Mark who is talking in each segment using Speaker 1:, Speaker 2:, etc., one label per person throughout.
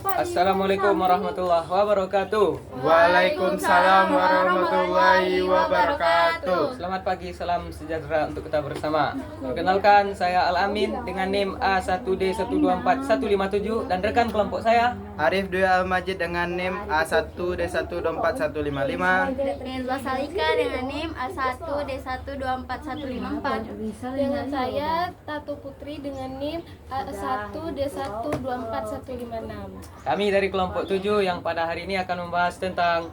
Speaker 1: Assalamualaikum warahmatullahi wabarakatuh.
Speaker 2: Waalaikumsalam warahmatullahi wabarakatuh.
Speaker 1: Selamat pagi, salam sejahtera untuk kita bersama. Perkenalkan, saya Al-Amin dengan NIM A1D124157 dan rekan kelompok saya
Speaker 2: Arif Dwi Al-Majid dengan NIM A1D124155.
Speaker 3: Nezla Salika dengan NIM A1D124154.
Speaker 4: Dengan saya Tatu Putri dengan NIM A1D124156.
Speaker 1: Kami dari kelompok 7 yang pada hari ini akan membahas tentang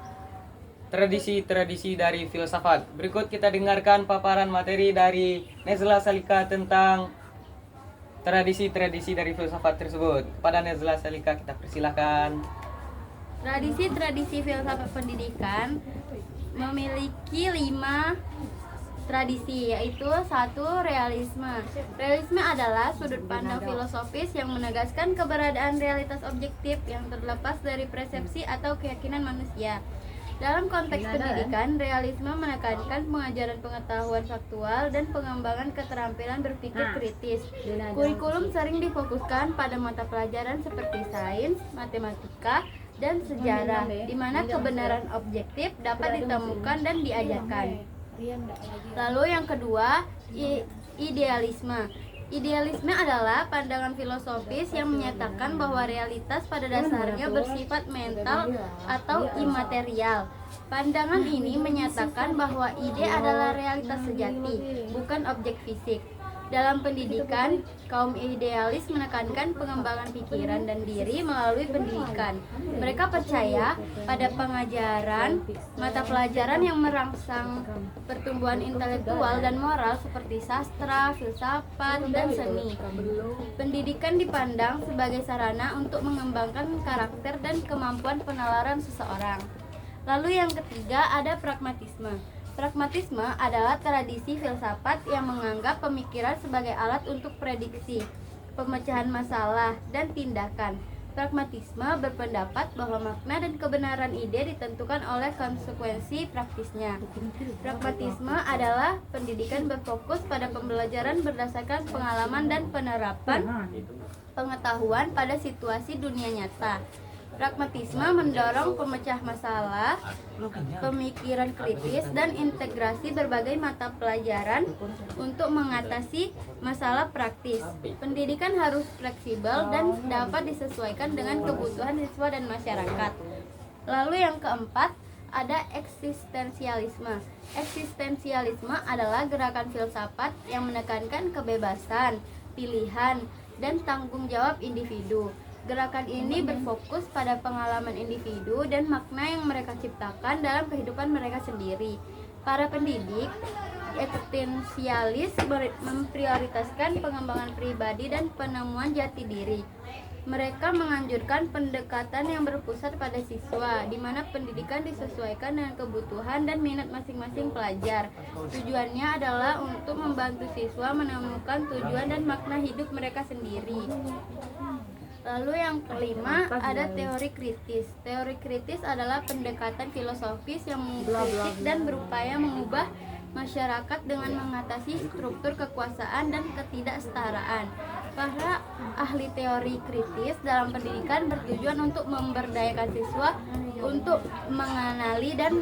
Speaker 1: tradisi-tradisi dari filsafat. Berikut kita dengarkan paparan materi dari Nezla Salika tentang tradisi-tradisi dari filsafat tersebut. Kepada Nezla Salika kita persilahkan.
Speaker 3: Tradisi-tradisi filsafat pendidikan memiliki 5 tradisi, yaitu 1. Realisme. Realisme adalah sudut pandang filosofis yang menegaskan keberadaan realitas objektif yang terlepas dari persepsi atau keyakinan manusia. Dalam konteks pendidikan, realisme menekankan pengajaran pengetahuan faktual dan pengembangan keterampilan berpikir kritis. Kurikulum sering difokuskan pada mata pelajaran seperti sains, matematika, dan sejarah, di mana kebenaran objektif dapat ditemukan dan diajarkan. Lalu yang kedua, idealisme. Idealisme adalah pandangan filosofis yang menyatakan bahwa realitas pada dasarnya bersifat mental atau imaterial. Pandangan ini menyatakan bahwa ide adalah realitas sejati, bukan objek fisik. Dalam pendidikan, kaum idealis menekankan pengembangan pikiran dan diri melalui pendidikan. Mereka percaya pada pengajaran mata pelajaran yang merangsang pertumbuhan intelektual dan moral seperti sastra, filsafat, dan seni. Pendidikan dipandang sebagai sarana untuk mengembangkan karakter dan kemampuan penalaran seseorang. Lalu yang ketiga ada pragmatisme. Pragmatisme adalah tradisi filsafat yang menganggap pemikiran sebagai alat untuk prediksi, pemecahan masalah, dan tindakan. Pragmatisme berpendapat bahwa makna dan kebenaran ide ditentukan oleh konsekuensi praktisnya. Pragmatisme adalah pendidikan berfokus pada pembelajaran berdasarkan pengalaman dan penerapan pengetahuan pada situasi dunia nyata. Pragmatisme mendorong pemecah masalah, pemikiran kritis, dan integrasi berbagai mata pelajaran untuk mengatasi masalah praktis. Pendidikan harus fleksibel dan dapat disesuaikan dengan kebutuhan siswa dan masyarakat. Lalu yang keempat, ada eksistensialisme. Eksistensialisme adalah gerakan filsafat yang menekankan kebebasan, pilihan, dan tanggung jawab individu. Gerakan ini berfokus pada pengalaman individu dan makna yang mereka ciptakan dalam kehidupan mereka sendiri. Para pendidik eksistensialis memprioritaskan pengembangan pribadi dan penemuan jati diri. Mereka menganjurkan pendekatan yang berpusat pada siswa, di mana pendidikan disesuaikan dengan kebutuhan dan minat masing-masing pelajar. Tujuannya adalah untuk membantu siswa menemukan tujuan dan makna hidup mereka sendiri. Lalu yang kelima ada teori kritis. Teori kritis adalah pendekatan filosofis yang mengkritik dan berupaya mengubah masyarakat dengan mengatasi struktur kekuasaan dan ketidaksetaraan. Para ahli teori kritis dalam pendidikan bertujuan untuk memberdayakan siswa untuk mengenali dan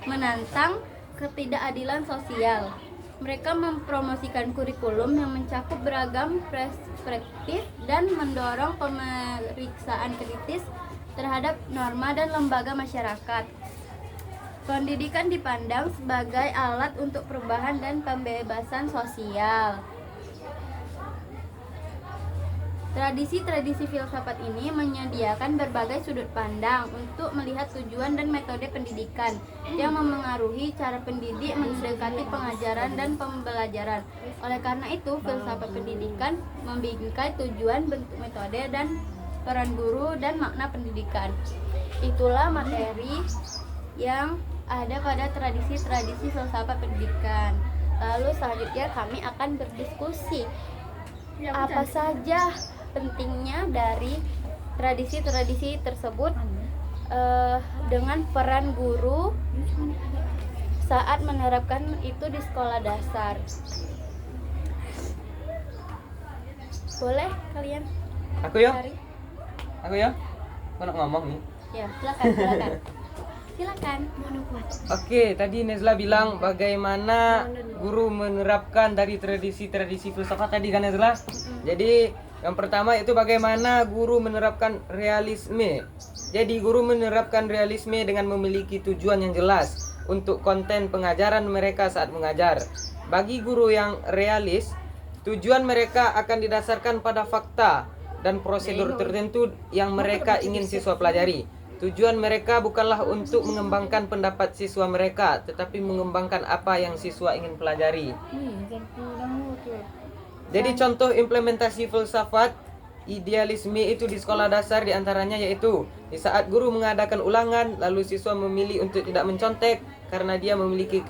Speaker 3: menantang ketidakadilan sosial. Mereka mempromosikan kurikulum yang mencakup beragam perspektif dan mendorong pemeriksaan kritis terhadap norma dan lembaga masyarakat. Pendidikan dipandang sebagai alat untuk perubahan dan pembebasan sosial. Tradisi-tradisi filsafat ini menyediakan berbagai sudut pandang untuk melihat tujuan dan metode pendidikan yang memengaruhi cara pendidik mendekati pengajaran dan pembelajaran. Oleh karena itu, filsafat pendidikan membingkai tujuan, bentuk, metode, dan peran guru dan makna pendidikan. Itulah materi yang ada pada tradisi-tradisi filsafat pendidikan. Lalu selanjutnya kami akan berdiskusi apa saja pentingnya dari tradisi-tradisi tersebut dengan peran guru saat menerapkan itu di sekolah dasar. Boleh kalian
Speaker 1: Aku yuk.
Speaker 3: cari?
Speaker 1: Aku ya? Aku nak ngomong nih.
Speaker 3: Ya, silakan. Silakan.
Speaker 1: Oke, tadi Nezla bilang bagaimana guru menerapkan dari tradisi-tradisi filsafat tadi kan Nezla? Jadi yang pertama itu bagaimana guru menerapkan realisme. Jadi guru menerapkan realisme dengan memiliki tujuan yang jelas untuk konten pengajaran mereka saat mengajar. Bagi guru yang realis, tujuan mereka akan didasarkan pada fakta dan prosedur tertentu yang mereka ingin siswa pelajari. Tujuan mereka bukanlah untuk mengembangkan pendapat siswa mereka, tetapi mengembangkan apa yang siswa ingin pelajari. Jadi contoh implementasi filsafat idealisme itu di sekolah dasar diantaranya yaitu di saat guru mengadakan ulangan, lalu siswa memilih untuk tidak mencontek karena dia memiliki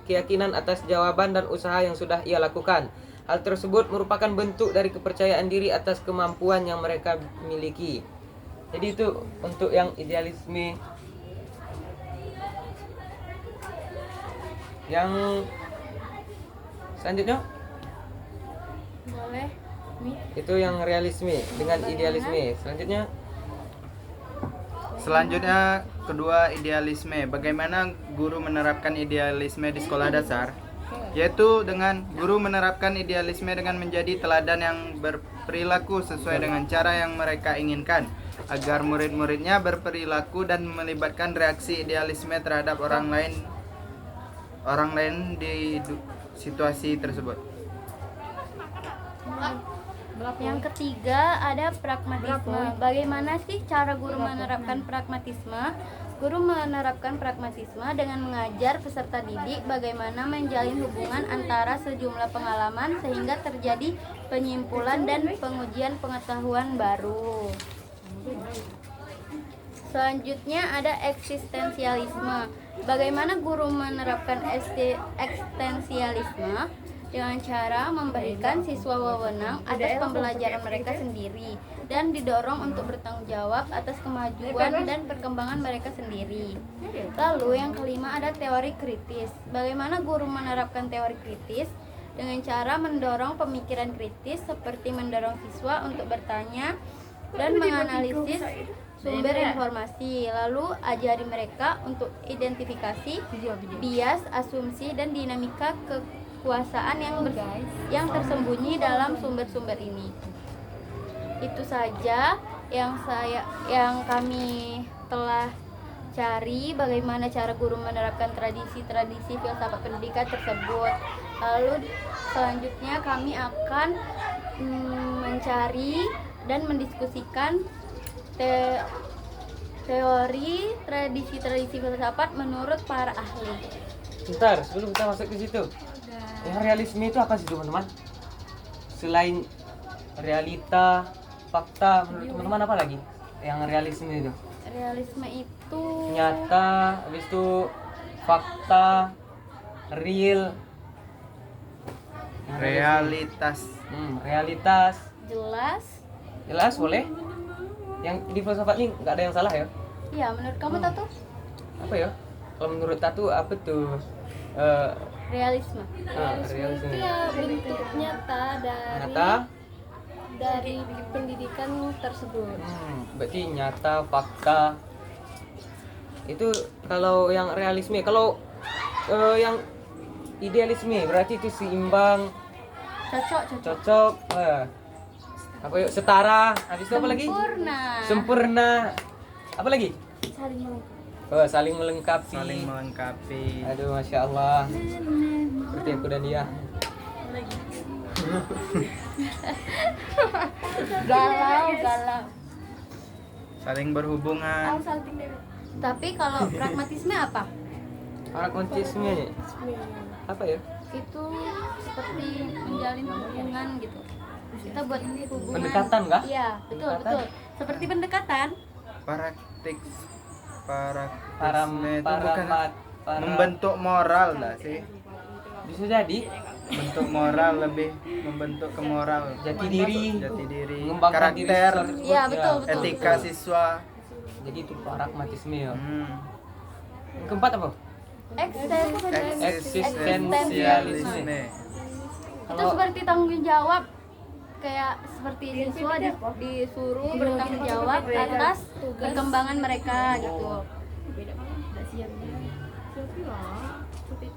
Speaker 1: keyakinan atas jawaban dan usaha yang sudah ia lakukan. Hal tersebut merupakan bentuk dari kepercayaan diri atas kemampuan yang mereka miliki. Jadi itu untuk yang idealisme. Yang selanjutnya
Speaker 3: Boleh.
Speaker 1: itu yang realisme dengan idealisme.
Speaker 2: Selanjutnya kedua idealisme. Bagaimana guru menerapkan idealisme di sekolah dasar? Yaitu dengan guru menerapkan idealisme dengan menjadi teladan yang berperilaku sesuai dengan cara yang mereka inginkan, agar murid-muridnya berperilaku dan melibatkan reaksi idealisme terhadap orang lain di situasi tersebut.
Speaker 3: Yang ketiga ada pragmatisme. Bagaimana sih cara guru menerapkan pragmatisme? Guru menerapkan pragmatisme dengan mengajar peserta didik bagaimana menjalin hubungan antara sejumlah pengalaman sehingga terjadi penyimpulan dan pengujian pengetahuan baru. Selanjutnya ada eksistensialisme. Bagaimana guru menerapkan eksistensialisme? Dengan cara memberikan siswa wewenang atas pembelajaran mereka sendiri dan didorong untuk bertanggung jawab atas kemajuan dan perkembangan mereka sendiri. Lalu yang kelima ada teori kritis. Bagaimana guru menerapkan teori kritis? Dengan cara mendorong pemikiran kritis seperti mendorong siswa untuk bertanya dan menganalisis sumber informasi, lalu ajari mereka untuk identifikasi bias, asumsi, dan dinamika kekuasaan yang tersembunyi dalam sumber-sumber ini. Itu saja yang kami telah cari bagaimana cara guru menerapkan tradisi-tradisi filsafat pendidikan tersebut. Lalu selanjutnya kami akan mencari dan mendiskusikan teori tradisi-tradisi filsafat menurut para ahli.
Speaker 1: Bentar, sebelum kita masuk ke situ. Yang realisme itu apa sih teman-teman? Selain realita, fakta, menurut teman-teman apa lagi? Yang realisme itu?
Speaker 3: Realisme itu
Speaker 1: Nyata, habis itu fakta, real,
Speaker 2: Realitas.
Speaker 1: realitas.
Speaker 3: jelas.
Speaker 1: Boleh. Yang di filsafat ini nggak ada yang salah ya?
Speaker 3: Ya, menurut kamu Tatu?
Speaker 1: Apa ya? Kalau menurut Tatu apa tuh?
Speaker 3: Realisme.
Speaker 1: Realisme.
Speaker 4: Itu ya bentuk nyata
Speaker 1: Nyata.
Speaker 4: dari pendidikan tersebut.
Speaker 1: Berarti nyata, fakta. Itu kalau yang realisme. Kalau yang idealisme berarti itu seimbang, cocok, apa yuk, setara. Habis itu apa lagi? Sempurna. Apa lagi? Saling melengkapi.
Speaker 2: Saling melengkapi.
Speaker 1: Aduh, masya Allah. Seperti aku dan dia.
Speaker 3: Galau.
Speaker 2: Saling berhubungan.
Speaker 3: Tapi kalau pragmatisme apa?
Speaker 1: Pragmatisme apa ya?
Speaker 3: Itu seperti menjalin hubungan gitu. Kita buat hubungan.
Speaker 1: Pendekatan kah?
Speaker 3: Iya, betul. Seperti pendekatan.
Speaker 2: Pragmatisme itu bukan membentuk moral lah sih.
Speaker 1: Bisa jadi
Speaker 2: Bentuk moral, lebih membentuk ke moral.
Speaker 1: jati diri, mengembangkan diri
Speaker 2: karakter,
Speaker 3: Iya, betul.
Speaker 2: etika siswa.
Speaker 1: Jadi itu pragmatisme ya. Yang keempat apa?
Speaker 2: Eksistensialisme.
Speaker 3: Itu seperti tanggung jawab. kayak seperti siswa disuruh bertanggung jawab atas perkembangan mereka gitu.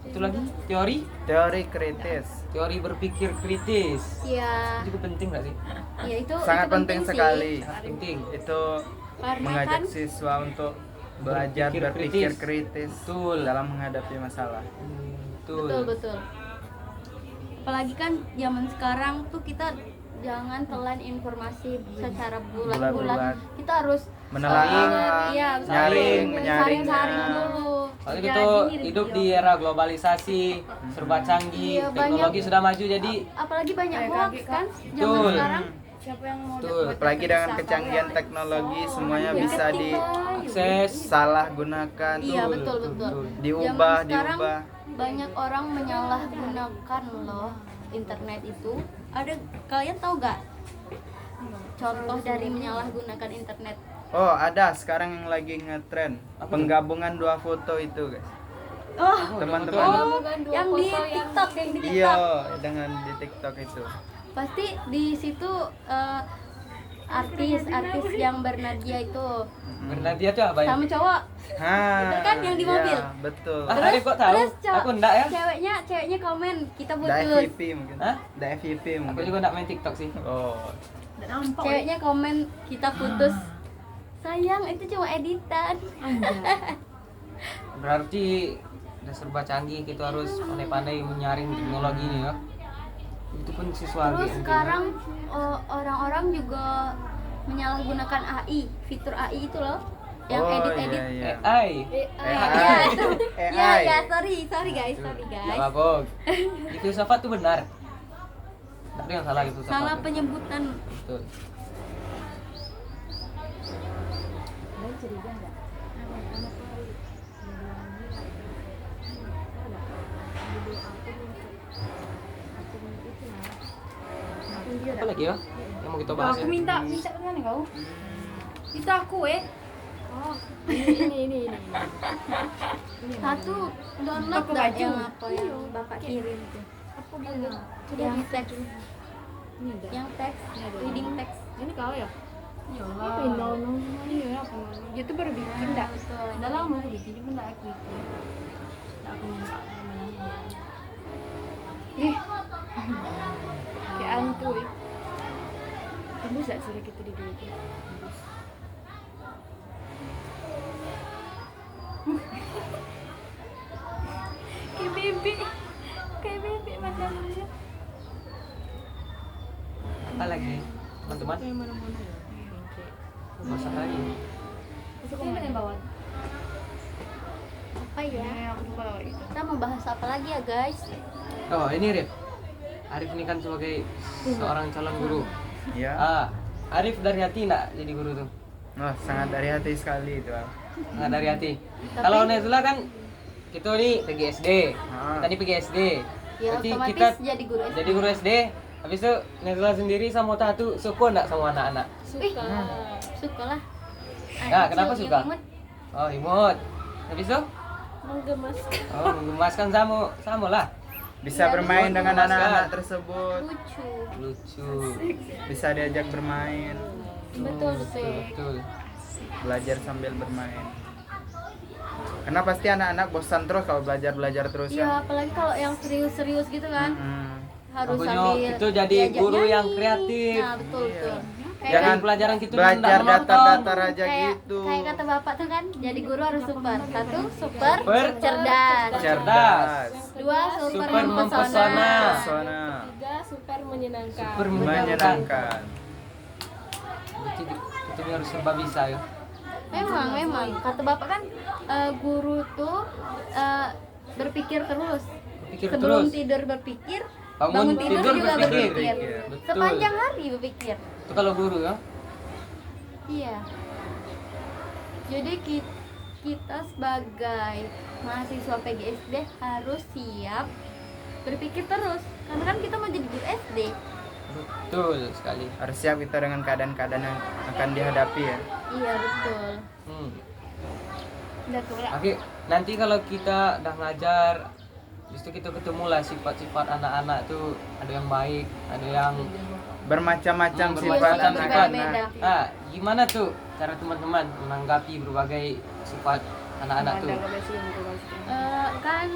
Speaker 1: Itu lagi
Speaker 2: Teori kritis.
Speaker 1: teori berpikir kritis.
Speaker 3: Ya,
Speaker 1: Itu juga penting nggak sih?
Speaker 3: ya itu
Speaker 2: Sangat
Speaker 3: itu
Speaker 2: penting
Speaker 3: sih.
Speaker 2: sekali.
Speaker 1: Penting.
Speaker 2: Itu
Speaker 3: Karena
Speaker 2: mengajak
Speaker 3: kan
Speaker 2: siswa untuk belajar
Speaker 1: Berpikir
Speaker 2: berpikir
Speaker 1: kritis.
Speaker 2: kritis
Speaker 1: Betul.
Speaker 2: dalam menghadapi masalah.
Speaker 1: Betul.
Speaker 3: betul. Apalagi kan zaman sekarang tuh kita jangan telan informasi secara bulat-bulat.
Speaker 2: Bulat-bulat.
Speaker 3: Kita harus
Speaker 2: Menelaah,
Speaker 3: iya,
Speaker 2: nyaring,
Speaker 3: saring
Speaker 2: menyaringnya.
Speaker 3: dulu.
Speaker 1: Soalnya kita hidup di era globalisasi, serba canggih,
Speaker 3: Iya,
Speaker 1: teknologi
Speaker 3: banyak.
Speaker 1: sudah maju jadi
Speaker 3: Apalagi banyak hoax kan zaman
Speaker 1: Betul.
Speaker 3: sekarang.
Speaker 4: Siapa yang mau
Speaker 1: betul.
Speaker 2: Apalagi dengan kecanggihan teknologi semuanya bisa
Speaker 1: Akses
Speaker 2: disalah gunakan,
Speaker 3: Iya, betul.
Speaker 2: diubah,
Speaker 3: Zaman sekarang
Speaker 2: diubah.
Speaker 3: banyak orang menyalahgunakan loh internet itu. Ada, kalian tahu gak contoh dari menyalahgunakan internet?
Speaker 2: Oh, ada sekarang yang lagi ngetren
Speaker 1: Apa
Speaker 2: penggabungan dua foto itu, guys.
Speaker 3: Oh,
Speaker 2: Teman-teman.
Speaker 3: yang di TikTok,
Speaker 2: Iya, dengan di TikTok itu.
Speaker 3: Pasti di situ artis yang bernadia itu
Speaker 1: Bernadia tuh apa ya?
Speaker 3: sama cowok. Itu kan yang di mobil.
Speaker 2: Iya, betul.
Speaker 1: Ah, Arif kok tahu? Aku enggak ya.
Speaker 3: Ceweknya komen kita
Speaker 2: Da
Speaker 3: putus.
Speaker 2: FVP mungkin.
Speaker 1: Hah?
Speaker 2: Da FVP
Speaker 1: Aku
Speaker 2: mungkin.
Speaker 1: juga enggak main TikTok sih.
Speaker 2: Oh.
Speaker 3: Ceweknya komen kita putus. Sayang, itu cuma editan.
Speaker 1: Berarti udah serba canggih, kita harus pandai-pandai menyaring teknologi ini ya. Itu pun siswa
Speaker 3: Terus
Speaker 1: gitu.
Speaker 3: sekarang orang-orang juga menyalahgunakan AI, fitur AI itu loh, yang
Speaker 2: Oh,
Speaker 3: edit-edit.
Speaker 2: iya, iya.
Speaker 1: AI.
Speaker 3: Ya, itu.
Speaker 2: AI.
Speaker 3: Ya, sorry guys.
Speaker 1: Enggak apa-apa. Itu filsafat tuh benar. Tapi yang salah itu
Speaker 3: Salah penyebutan.
Speaker 1: Betul. Apa lagi ya yang mau kita bahas?
Speaker 4: Aku
Speaker 1: Ya?
Speaker 4: minta kan kau? Minta aku Oh, ini.
Speaker 3: Satu download
Speaker 4: Pakai
Speaker 3: nggak
Speaker 4: baju.
Speaker 3: yang apa yang bapak kirim tuh?
Speaker 4: Aku dulu.
Speaker 3: Yang teks,
Speaker 4: Ini dah.
Speaker 3: yang teks, reading teks.
Speaker 4: Ini kau ya? Ya Allah. Ini ya apa namanya? Dia tuh baru bikin dah.
Speaker 3: Betul.
Speaker 4: Udah lama aku bikin, cuma nggak aku itu. Nggak aku minta namanya. Kayak antu tembus gak suara kita di dulu? Kayak bebek macamnya.
Speaker 1: Apa lagi teman-teman?
Speaker 4: Yang mana-mana ya.
Speaker 1: Masak lagi.
Speaker 4: Ini dengan bawah.
Speaker 3: Apa ya?
Speaker 4: Aku lupa kalau itu.
Speaker 3: Kita mau bahas apa lagi ya guys?
Speaker 1: Oh ini Arif. Arif ini kan sebagai seorang calon guru.
Speaker 2: Ya.
Speaker 1: Arif dari hati enggak jadi guru tuh?
Speaker 2: Wah, sangat dari hati sekali itu.
Speaker 1: Nggak dari hati. Kalau Nezla kan kita nih pergi SD.
Speaker 2: Ah.
Speaker 1: Tadi pergi SD.
Speaker 3: Ya
Speaker 1: Berarti
Speaker 3: otomatis
Speaker 1: kita
Speaker 3: jadi guru SD.
Speaker 1: jadi guru SD. Habis itu Nezla sendiri sama Tatu suka enggak sama anak-anak?
Speaker 4: Suka.
Speaker 3: Suka lah.
Speaker 1: Nah, kenapa
Speaker 3: Yang
Speaker 1: suka?
Speaker 3: imut,
Speaker 1: Oh, imut. Habis itu?
Speaker 4: Menggemaskan.
Speaker 1: Oh, menggemaskan sama lah.
Speaker 2: Bisa
Speaker 3: Iya,
Speaker 2: bermain dengan
Speaker 1: memuaskan.
Speaker 2: anak-anak tersebut.
Speaker 3: lucu.
Speaker 1: Lucu.
Speaker 2: Bisa diajak bermain,
Speaker 3: Betul betul.
Speaker 1: Betul.
Speaker 2: belajar sambil bermain. Karena pasti anak-anak bosan terus kalau belajar terus
Speaker 3: Iya,
Speaker 2: kan.
Speaker 3: apalagi kalau yang serius-serius gitu kan.
Speaker 2: Mm-mm.
Speaker 3: Harus
Speaker 1: Makanya
Speaker 3: sambil
Speaker 1: itu jadi
Speaker 3: diajak
Speaker 1: guru yang
Speaker 3: nyanyi.
Speaker 1: kreatif.
Speaker 3: Nah, betul
Speaker 2: Iya.
Speaker 3: betul.
Speaker 2: Jangan
Speaker 1: pelajaran gitu
Speaker 2: belajar
Speaker 1: nggak menonton.
Speaker 2: datar-datar aja
Speaker 3: kayak,
Speaker 2: gitu.
Speaker 3: kayak kata bapak tuh kan, jadi guru harus super. Satu, super,
Speaker 1: Super.
Speaker 3: cerdas.
Speaker 2: Cerdas,
Speaker 3: Dua, super,
Speaker 1: Super mempesona.
Speaker 2: pesona,
Speaker 4: 3 super menyenangkan.
Speaker 1: Super
Speaker 2: menyenangkan.
Speaker 1: Berarti kita ini harus serba bisa ya.
Speaker 3: Memang. Kata bapak kan guru tuh berpikir terus.
Speaker 1: Pikir
Speaker 3: Sebelum
Speaker 1: terus.
Speaker 3: tidur berpikir,
Speaker 1: Bangun
Speaker 3: bangun tidur
Speaker 1: tidur
Speaker 3: juga
Speaker 1: berpikir.
Speaker 3: berpikir.
Speaker 1: Betul.
Speaker 3: Sepanjang hari berpikir.
Speaker 1: Itu kalau guru ya.
Speaker 3: Iya. Jadi kita sebagai mahasiswa PGSD harus siap berpikir terus. Karena kan kita mau jadi guru SD.
Speaker 1: Betul sekali.
Speaker 2: Harus siap kita dengan keadaan-keadaan yang akan dihadapi ya.
Speaker 3: Iya betul.
Speaker 4: Udah tua.
Speaker 1: Oke, nanti kalau kita udah ngajar, habis itu kita ketemu lah sifat-sifat anak-anak tuh, ada yang baik, ada yang
Speaker 2: bermacam-macam sifat
Speaker 1: bermacam-macam sifat.
Speaker 2: anak-anak.
Speaker 1: Nah, gimana tuh cara teman-teman menanggapi berbagai sifat anak-anak tuh?
Speaker 3: Kan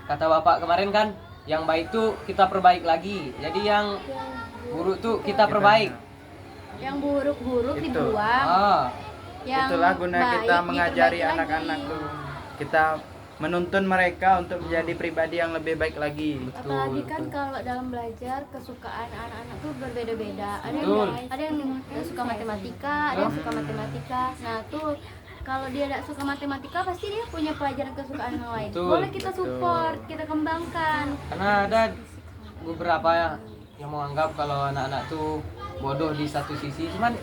Speaker 1: Kata bapak kemarin kan, yang baik tuh kita perbaik lagi. Jadi yang buruk tuh kita perbaik.
Speaker 3: yang buruk-buruk
Speaker 2: Itu.
Speaker 3: dibuang,
Speaker 1: Ah,
Speaker 3: yang
Speaker 2: Itulah guna
Speaker 3: baik
Speaker 2: kita mengajari
Speaker 3: diperbaiki
Speaker 2: anak-anak
Speaker 3: lagi.
Speaker 2: tuh. Kita menuntun mereka untuk menjadi pribadi yang lebih baik lagi.
Speaker 3: Apalagi kan
Speaker 1: betul.
Speaker 3: kalau dalam belajar kesukaan anak-anak tuh berbeda-beda.
Speaker 1: Betul.
Speaker 3: Ada yang suka matematika, ada yang suka matematika. Nah tuh kalau dia tidak suka matematika pasti dia punya pelajaran kesukaan yang lain.
Speaker 1: Betul.
Speaker 3: Boleh kita support, kita kembangkan.
Speaker 1: Karena ada beberapa yang menganggap kalau anak-anak tuh bodoh di satu sisi, cuman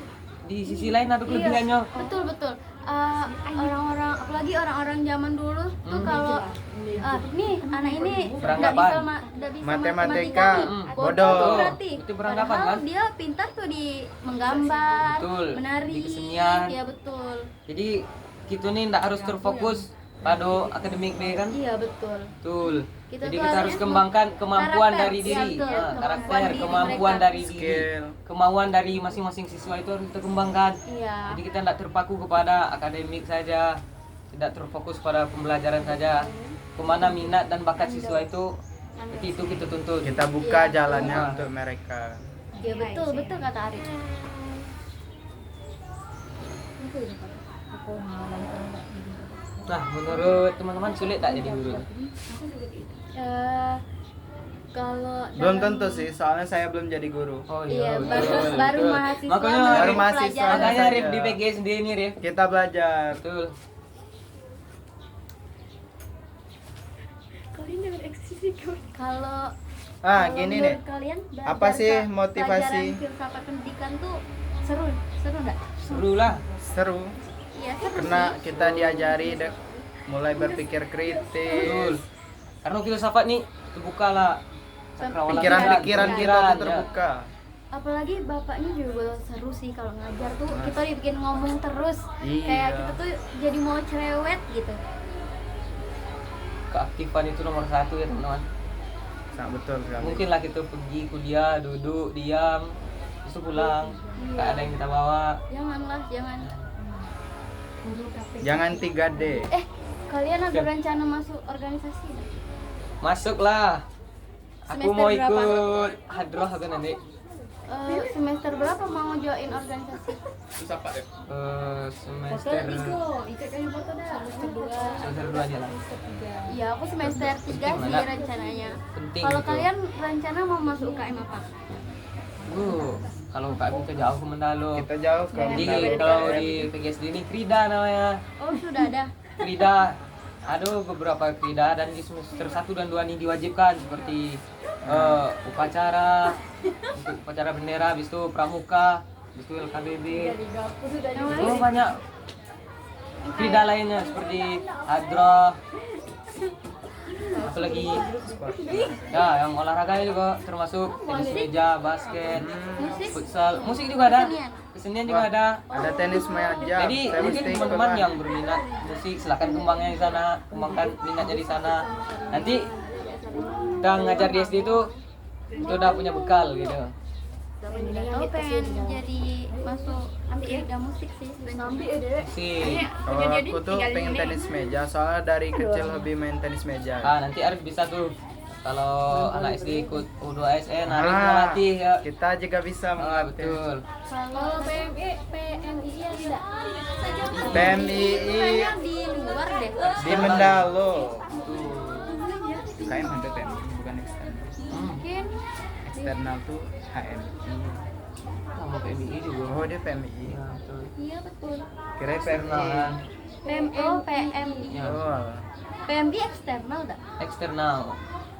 Speaker 1: di sisi lain ada kelebihannya.
Speaker 3: Betul betul. Orang-orang apalagi orang-orang zaman dulu tuh kalau nih anak ini nggak
Speaker 1: Beranggapan.
Speaker 3: bisa
Speaker 2: Matematika,
Speaker 3: nih.
Speaker 2: bodoh.
Speaker 3: Tuh berarti.
Speaker 1: Itu beranggapan,
Speaker 3: Padahal
Speaker 1: kan?
Speaker 3: dia pintar tuh di menggambar,
Speaker 1: Betul,
Speaker 3: menari,
Speaker 1: di kesenian.
Speaker 3: Iya betul.
Speaker 1: Jadi kita nih ndak harus terfokus pada akademik deh kan?
Speaker 3: Iya betul.
Speaker 1: Betul.
Speaker 3: Kita
Speaker 1: Jadi
Speaker 3: tuh
Speaker 1: kita harus
Speaker 3: harus
Speaker 1: kembangkan kemampuan
Speaker 3: karakter,
Speaker 1: dari
Speaker 3: iya,
Speaker 1: diri,
Speaker 3: betul.
Speaker 1: Nah,
Speaker 3: Kemampuan
Speaker 1: karakter,
Speaker 3: diri
Speaker 1: kemampuan
Speaker 3: mereka.
Speaker 1: dari diri,
Speaker 2: Skill.
Speaker 1: kemauan dari masing-masing siswa itu harus kita kembangkan.
Speaker 3: Iya.
Speaker 1: Jadi kita tidak terpaku kepada akademik saja, tidak terfokus pada pembelajaran saja. Kemana minat dan bakat siswa itu kita tuntut.
Speaker 2: Kita buka
Speaker 3: Iya,
Speaker 2: jalannya
Speaker 1: betul.
Speaker 2: untuk mereka.
Speaker 3: Iya betul betul kata Arif.
Speaker 1: Nah, menurut teman-teman sulit tak jadi guru?
Speaker 3: Kalau
Speaker 2: Belum
Speaker 3: dalam-
Speaker 2: tentu sih, soalnya saya belum jadi guru.
Speaker 1: Oh
Speaker 3: Iya,
Speaker 1: betul,
Speaker 3: baru
Speaker 1: betul.
Speaker 3: baru mahasiswa
Speaker 1: Makanya
Speaker 3: menerima
Speaker 2: baru mahasiswa.
Speaker 3: pelajaran.
Speaker 1: makanya
Speaker 2: saja.
Speaker 1: Rif di PG sendiri nih, Rif.
Speaker 2: Kita belajar.
Speaker 1: Betul.
Speaker 4: Kalian dengan eksisi kawan.
Speaker 3: Kalau
Speaker 2: Gini
Speaker 3: menurut
Speaker 2: nih.
Speaker 3: kalian belajar
Speaker 2: Apa sih motivasi?
Speaker 3: pelajaran filsafat pendidikan tuh seru nggak?
Speaker 1: Seru lah.
Speaker 2: Seru.
Speaker 3: Iya seru
Speaker 2: Karena
Speaker 3: sih.
Speaker 2: kita diajari mulai berpikir
Speaker 1: Betul.
Speaker 2: kritis.
Speaker 1: Karena filsafat nih terbuka lah. Cakrawala
Speaker 2: Pikiran-pikiran kita
Speaker 1: pikiran,
Speaker 2: tuh terbuka.
Speaker 3: Apalagi bapaknya juga seru sih kalau ngajar tuh kita dibikin ngomong terus.
Speaker 2: Iya.
Speaker 3: Kayak kita tuh jadi mau cerewet gitu.
Speaker 1: Ya. Keaktifan itu nomor 1 ya teman-teman.
Speaker 2: Sangat betul sekali.
Speaker 1: Mungkin lah kita pergi kuliah, duduk, diam, terus pulang. Gak ada yang kita bawa.
Speaker 3: Janganlah, jangan.
Speaker 2: Jangan 3D.
Speaker 3: Kalian ada
Speaker 1: Siap.
Speaker 3: rencana masuk organisasi?
Speaker 1: Masuklah. Aku
Speaker 3: Semester
Speaker 1: mau
Speaker 3: berapa?
Speaker 1: ikut hadroh aku nanti.
Speaker 3: Semester berapa mau join organisasi?
Speaker 1: Semester
Speaker 3: Ikut kayu foto dah. Semester 2.
Speaker 1: semester 2 aja lah.
Speaker 3: Iya, aku semester 3 sih
Speaker 1: Mana?
Speaker 3: rencananya.
Speaker 1: Penting
Speaker 3: Kalau
Speaker 1: itu.
Speaker 3: kalian rencana mau masuk UKM apa?
Speaker 1: Kalau kami ke jauh ke Mendalo.
Speaker 2: Kita jauh ke
Speaker 1: Jadi
Speaker 2: Mendalo.
Speaker 1: kalau di PGSD ini Krida namanya.
Speaker 3: Oh, sudah ada.
Speaker 1: Krida ada beberapa krida dan di semester 1 dan 2 ini diwajibkan seperti upacara, untuk upacara bendera, habis itu pramuka, habis itu LKBB. Oh, banyak krida lainnya seperti hadroh. Apalagi ya yang olahraga juga termasuk tenis meja, basket,
Speaker 3: Musik?
Speaker 1: futsal, musik juga ada,
Speaker 3: Kesenian.
Speaker 1: kesenian juga ada.
Speaker 2: Ada tenis meja.
Speaker 1: Jadi
Speaker 2: Saya
Speaker 1: mungkin
Speaker 2: mesti
Speaker 1: teman-teman
Speaker 2: ikut,
Speaker 1: yang berminat musik silahkan kembangnya di sana, kembangkan minatnya di sana. Nanti kita ngajar di SD itu kita udah punya bekal gitu.
Speaker 3: Aku pengen jadi masuk bidang musik sih.
Speaker 1: Sih.
Speaker 2: Kalau aku tuh pengen tenis meja, soalnya dari kecil hobi main tenis meja.
Speaker 1: Nanti Arif bisa tuh kalau anak SD ikut U2SN Arif mau latih ya.
Speaker 2: Kita juga bisa melatih.
Speaker 1: Betul.
Speaker 3: Kalau PMI ada.
Speaker 2: PMII
Speaker 3: Kayaknya di luar deh.
Speaker 2: di Mendalo. KM ada PMI, bukan eksternal.
Speaker 3: Mungkin
Speaker 2: Eksternal tuh HMI.
Speaker 1: Sama PMI juga.
Speaker 2: Oh, dia PMI.
Speaker 1: Ya, betul.
Speaker 3: iya betul.
Speaker 2: Kira
Speaker 1: Eksternal
Speaker 2: PMI.
Speaker 1: kan.
Speaker 3: PMI.
Speaker 1: Ya.
Speaker 2: Oh,
Speaker 3: PMI eksternal dah.
Speaker 1: Eksternal.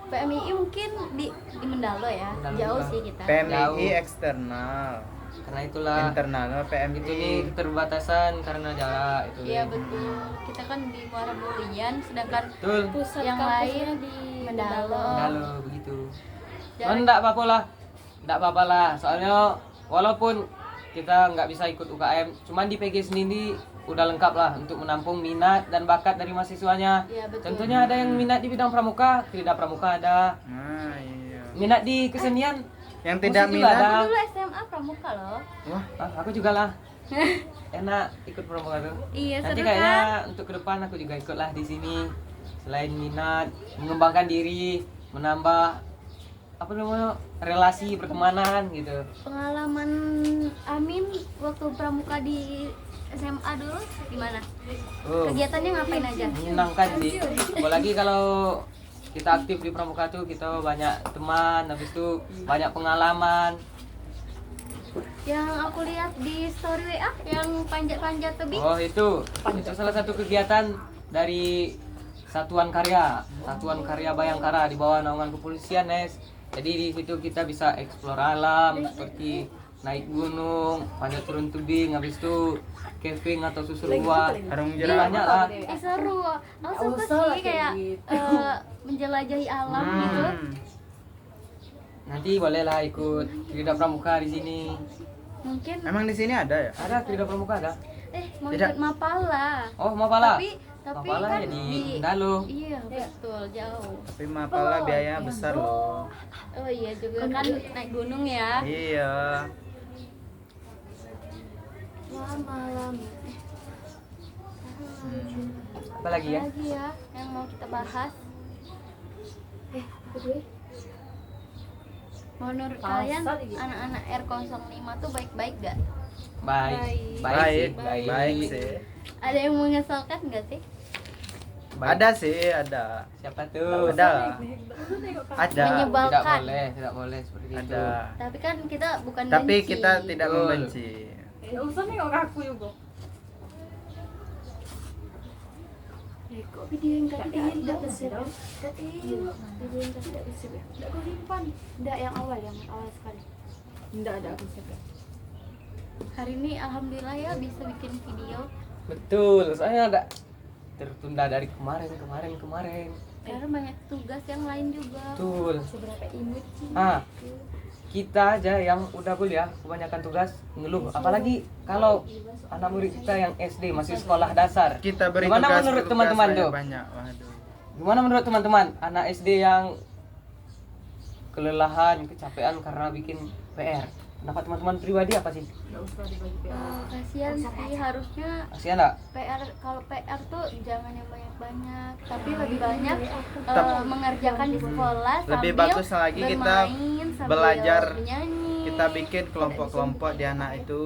Speaker 3: PMI mungkin di Mendalo ya.
Speaker 1: Mendalo
Speaker 3: Jauh
Speaker 1: juga.
Speaker 3: sih kita.
Speaker 2: PMI
Speaker 1: Jauh.
Speaker 2: eksternal.
Speaker 1: Karena itulah
Speaker 2: Internal
Speaker 1: itu nih
Speaker 2: PMI.
Speaker 1: keterbatasan karena jarak itu.
Speaker 3: Iya betul. Kita kan di Muara Bulian, sedangkan
Speaker 1: Betul.
Speaker 4: Pusat
Speaker 3: yang
Speaker 4: kampusnya
Speaker 3: lain
Speaker 4: di
Speaker 3: Mendalo.
Speaker 1: Kalau begitu.
Speaker 3: Jarak-
Speaker 1: Cuman enggak apa-apa lah. Enggak apa-apa lah. Soalnya walaupun kita nggak bisa ikut UKM, cuman di PG sendiri udah lengkap lah untuk menampung minat dan bakat dari mahasiswanya.
Speaker 3: Iya, betul.
Speaker 1: Contohnya ada yang minat di bidang pramuka, krida pramuka ada.
Speaker 2: Nah, iya.
Speaker 1: Minat di kesenian
Speaker 2: yang tidak
Speaker 1: Musik juga
Speaker 2: minat.
Speaker 1: ada.
Speaker 3: Aku dulu SMA pramuka loh.
Speaker 2: Wah,
Speaker 1: Aku juga lah. Enak ikut pramuka tuh.
Speaker 3: Iya,
Speaker 1: Nanti
Speaker 3: seru
Speaker 1: kayaknya
Speaker 3: kan?
Speaker 1: untuk ke depan aku juga ikutlah di sini. Selain minat, mengembangkan diri, menambah apa namanya relasi pertemanan gitu.
Speaker 3: Pengalaman Amin waktu pramuka di SMA dulu gimana?
Speaker 1: Oh,
Speaker 3: Kegiatannya ngapain aja?
Speaker 1: menyenangkan sih. Apalagi kalau kita aktif di pramuka tuh kita banyak teman, habis itu banyak pengalaman.
Speaker 3: Yang aku lihat di story WA yang panjat-panjat tebing.
Speaker 1: Oh itu salah satu kegiatan dari Satuan Karya Bayangkara di bawah naungan kepolisian, Nes. Jadi di situ kita bisa eksplor alam seperti naik gunung, panjat turun tebing, habis itu camping atau susulua.
Speaker 2: arung
Speaker 1: Jadi
Speaker 2: jeram.
Speaker 1: banyak lah.
Speaker 3: Seru. Aku suka sih kayak menjelajahi alam gitu.
Speaker 1: Nanti bolehlah ikut Krida Pramuka di sini.
Speaker 3: Mungkin
Speaker 2: Emang di sini ada ya?
Speaker 1: Ada Krida Pramuka ada?
Speaker 3: mau
Speaker 2: Tidak.
Speaker 3: ikut Mapala.
Speaker 1: Oh, Mapala.
Speaker 3: Tapi
Speaker 1: Mapala
Speaker 3: kan
Speaker 1: ya di Dalu.
Speaker 3: Iya, betul, jauh.
Speaker 2: Tapi Mapala biayanya besar loh.
Speaker 3: Oh iya juga kan naik gunung ya.
Speaker 2: Iya.
Speaker 3: Wah, malam.
Speaker 1: Apa lagi ya?
Speaker 3: Lagi ya yang mau kita bahas. Menurut kalian anak-anak R05 tuh baik-baik gak?
Speaker 1: Baik.
Speaker 2: Baik sih.
Speaker 3: Ada yang mengesalkan gak sih?
Speaker 2: Ada sih, ada.
Speaker 1: Siapa tuh?
Speaker 2: Ada.
Speaker 3: Menyebalkan.
Speaker 1: Tidak boleh seperti itu.
Speaker 2: Ada.
Speaker 3: Tapi kan kita bukan
Speaker 2: Tapi
Speaker 3: benci.
Speaker 2: kita tidak
Speaker 1: Betul.
Speaker 2: membenci.
Speaker 4: usah nengok aku juga.
Speaker 3: Kok video yang tadi tidak
Speaker 4: bisa dong.
Speaker 3: video yang tadi tidak bisa. Tidak kau simpan. Tidak yang awal sekali.
Speaker 4: Enggak ada aku siapa.
Speaker 3: Hari ini alhamdulillah ya bisa bikin video.
Speaker 1: Betul, soalnya ada tertunda dari kemarin.
Speaker 3: Karena banyak tugas yang lain juga.
Speaker 1: Betul.
Speaker 3: Seberapa imut sih?
Speaker 1: Kita aja yang udah kuliah kebanyakan tugas ngeluh, apalagi kalau anak murid kita yang SD masih sekolah dasar.
Speaker 2: Kita beri
Speaker 1: Gimana
Speaker 2: tugas
Speaker 1: menurut teman-teman tuh?
Speaker 2: banyak. Waduh.
Speaker 1: Gimana menurut teman-teman anak SD yang kelelahan, kecapean karena bikin PR? Pendapat teman-teman pribadi apa sih?
Speaker 4: Enggak usah dibagi PR.
Speaker 3: Kasihan sih, harusnya
Speaker 1: Kasihan nggak?
Speaker 3: PR, kalau PR tuh jangan yang banyak-banyak, tapi lebih banyak mengerjakan di sekolah
Speaker 2: Lebih
Speaker 3: sambil
Speaker 2: bagus lagi kita
Speaker 3: bermain, sambil
Speaker 2: belajar.
Speaker 3: menyanyi.
Speaker 2: Kita bikin kelompok-kelompok di anak itu,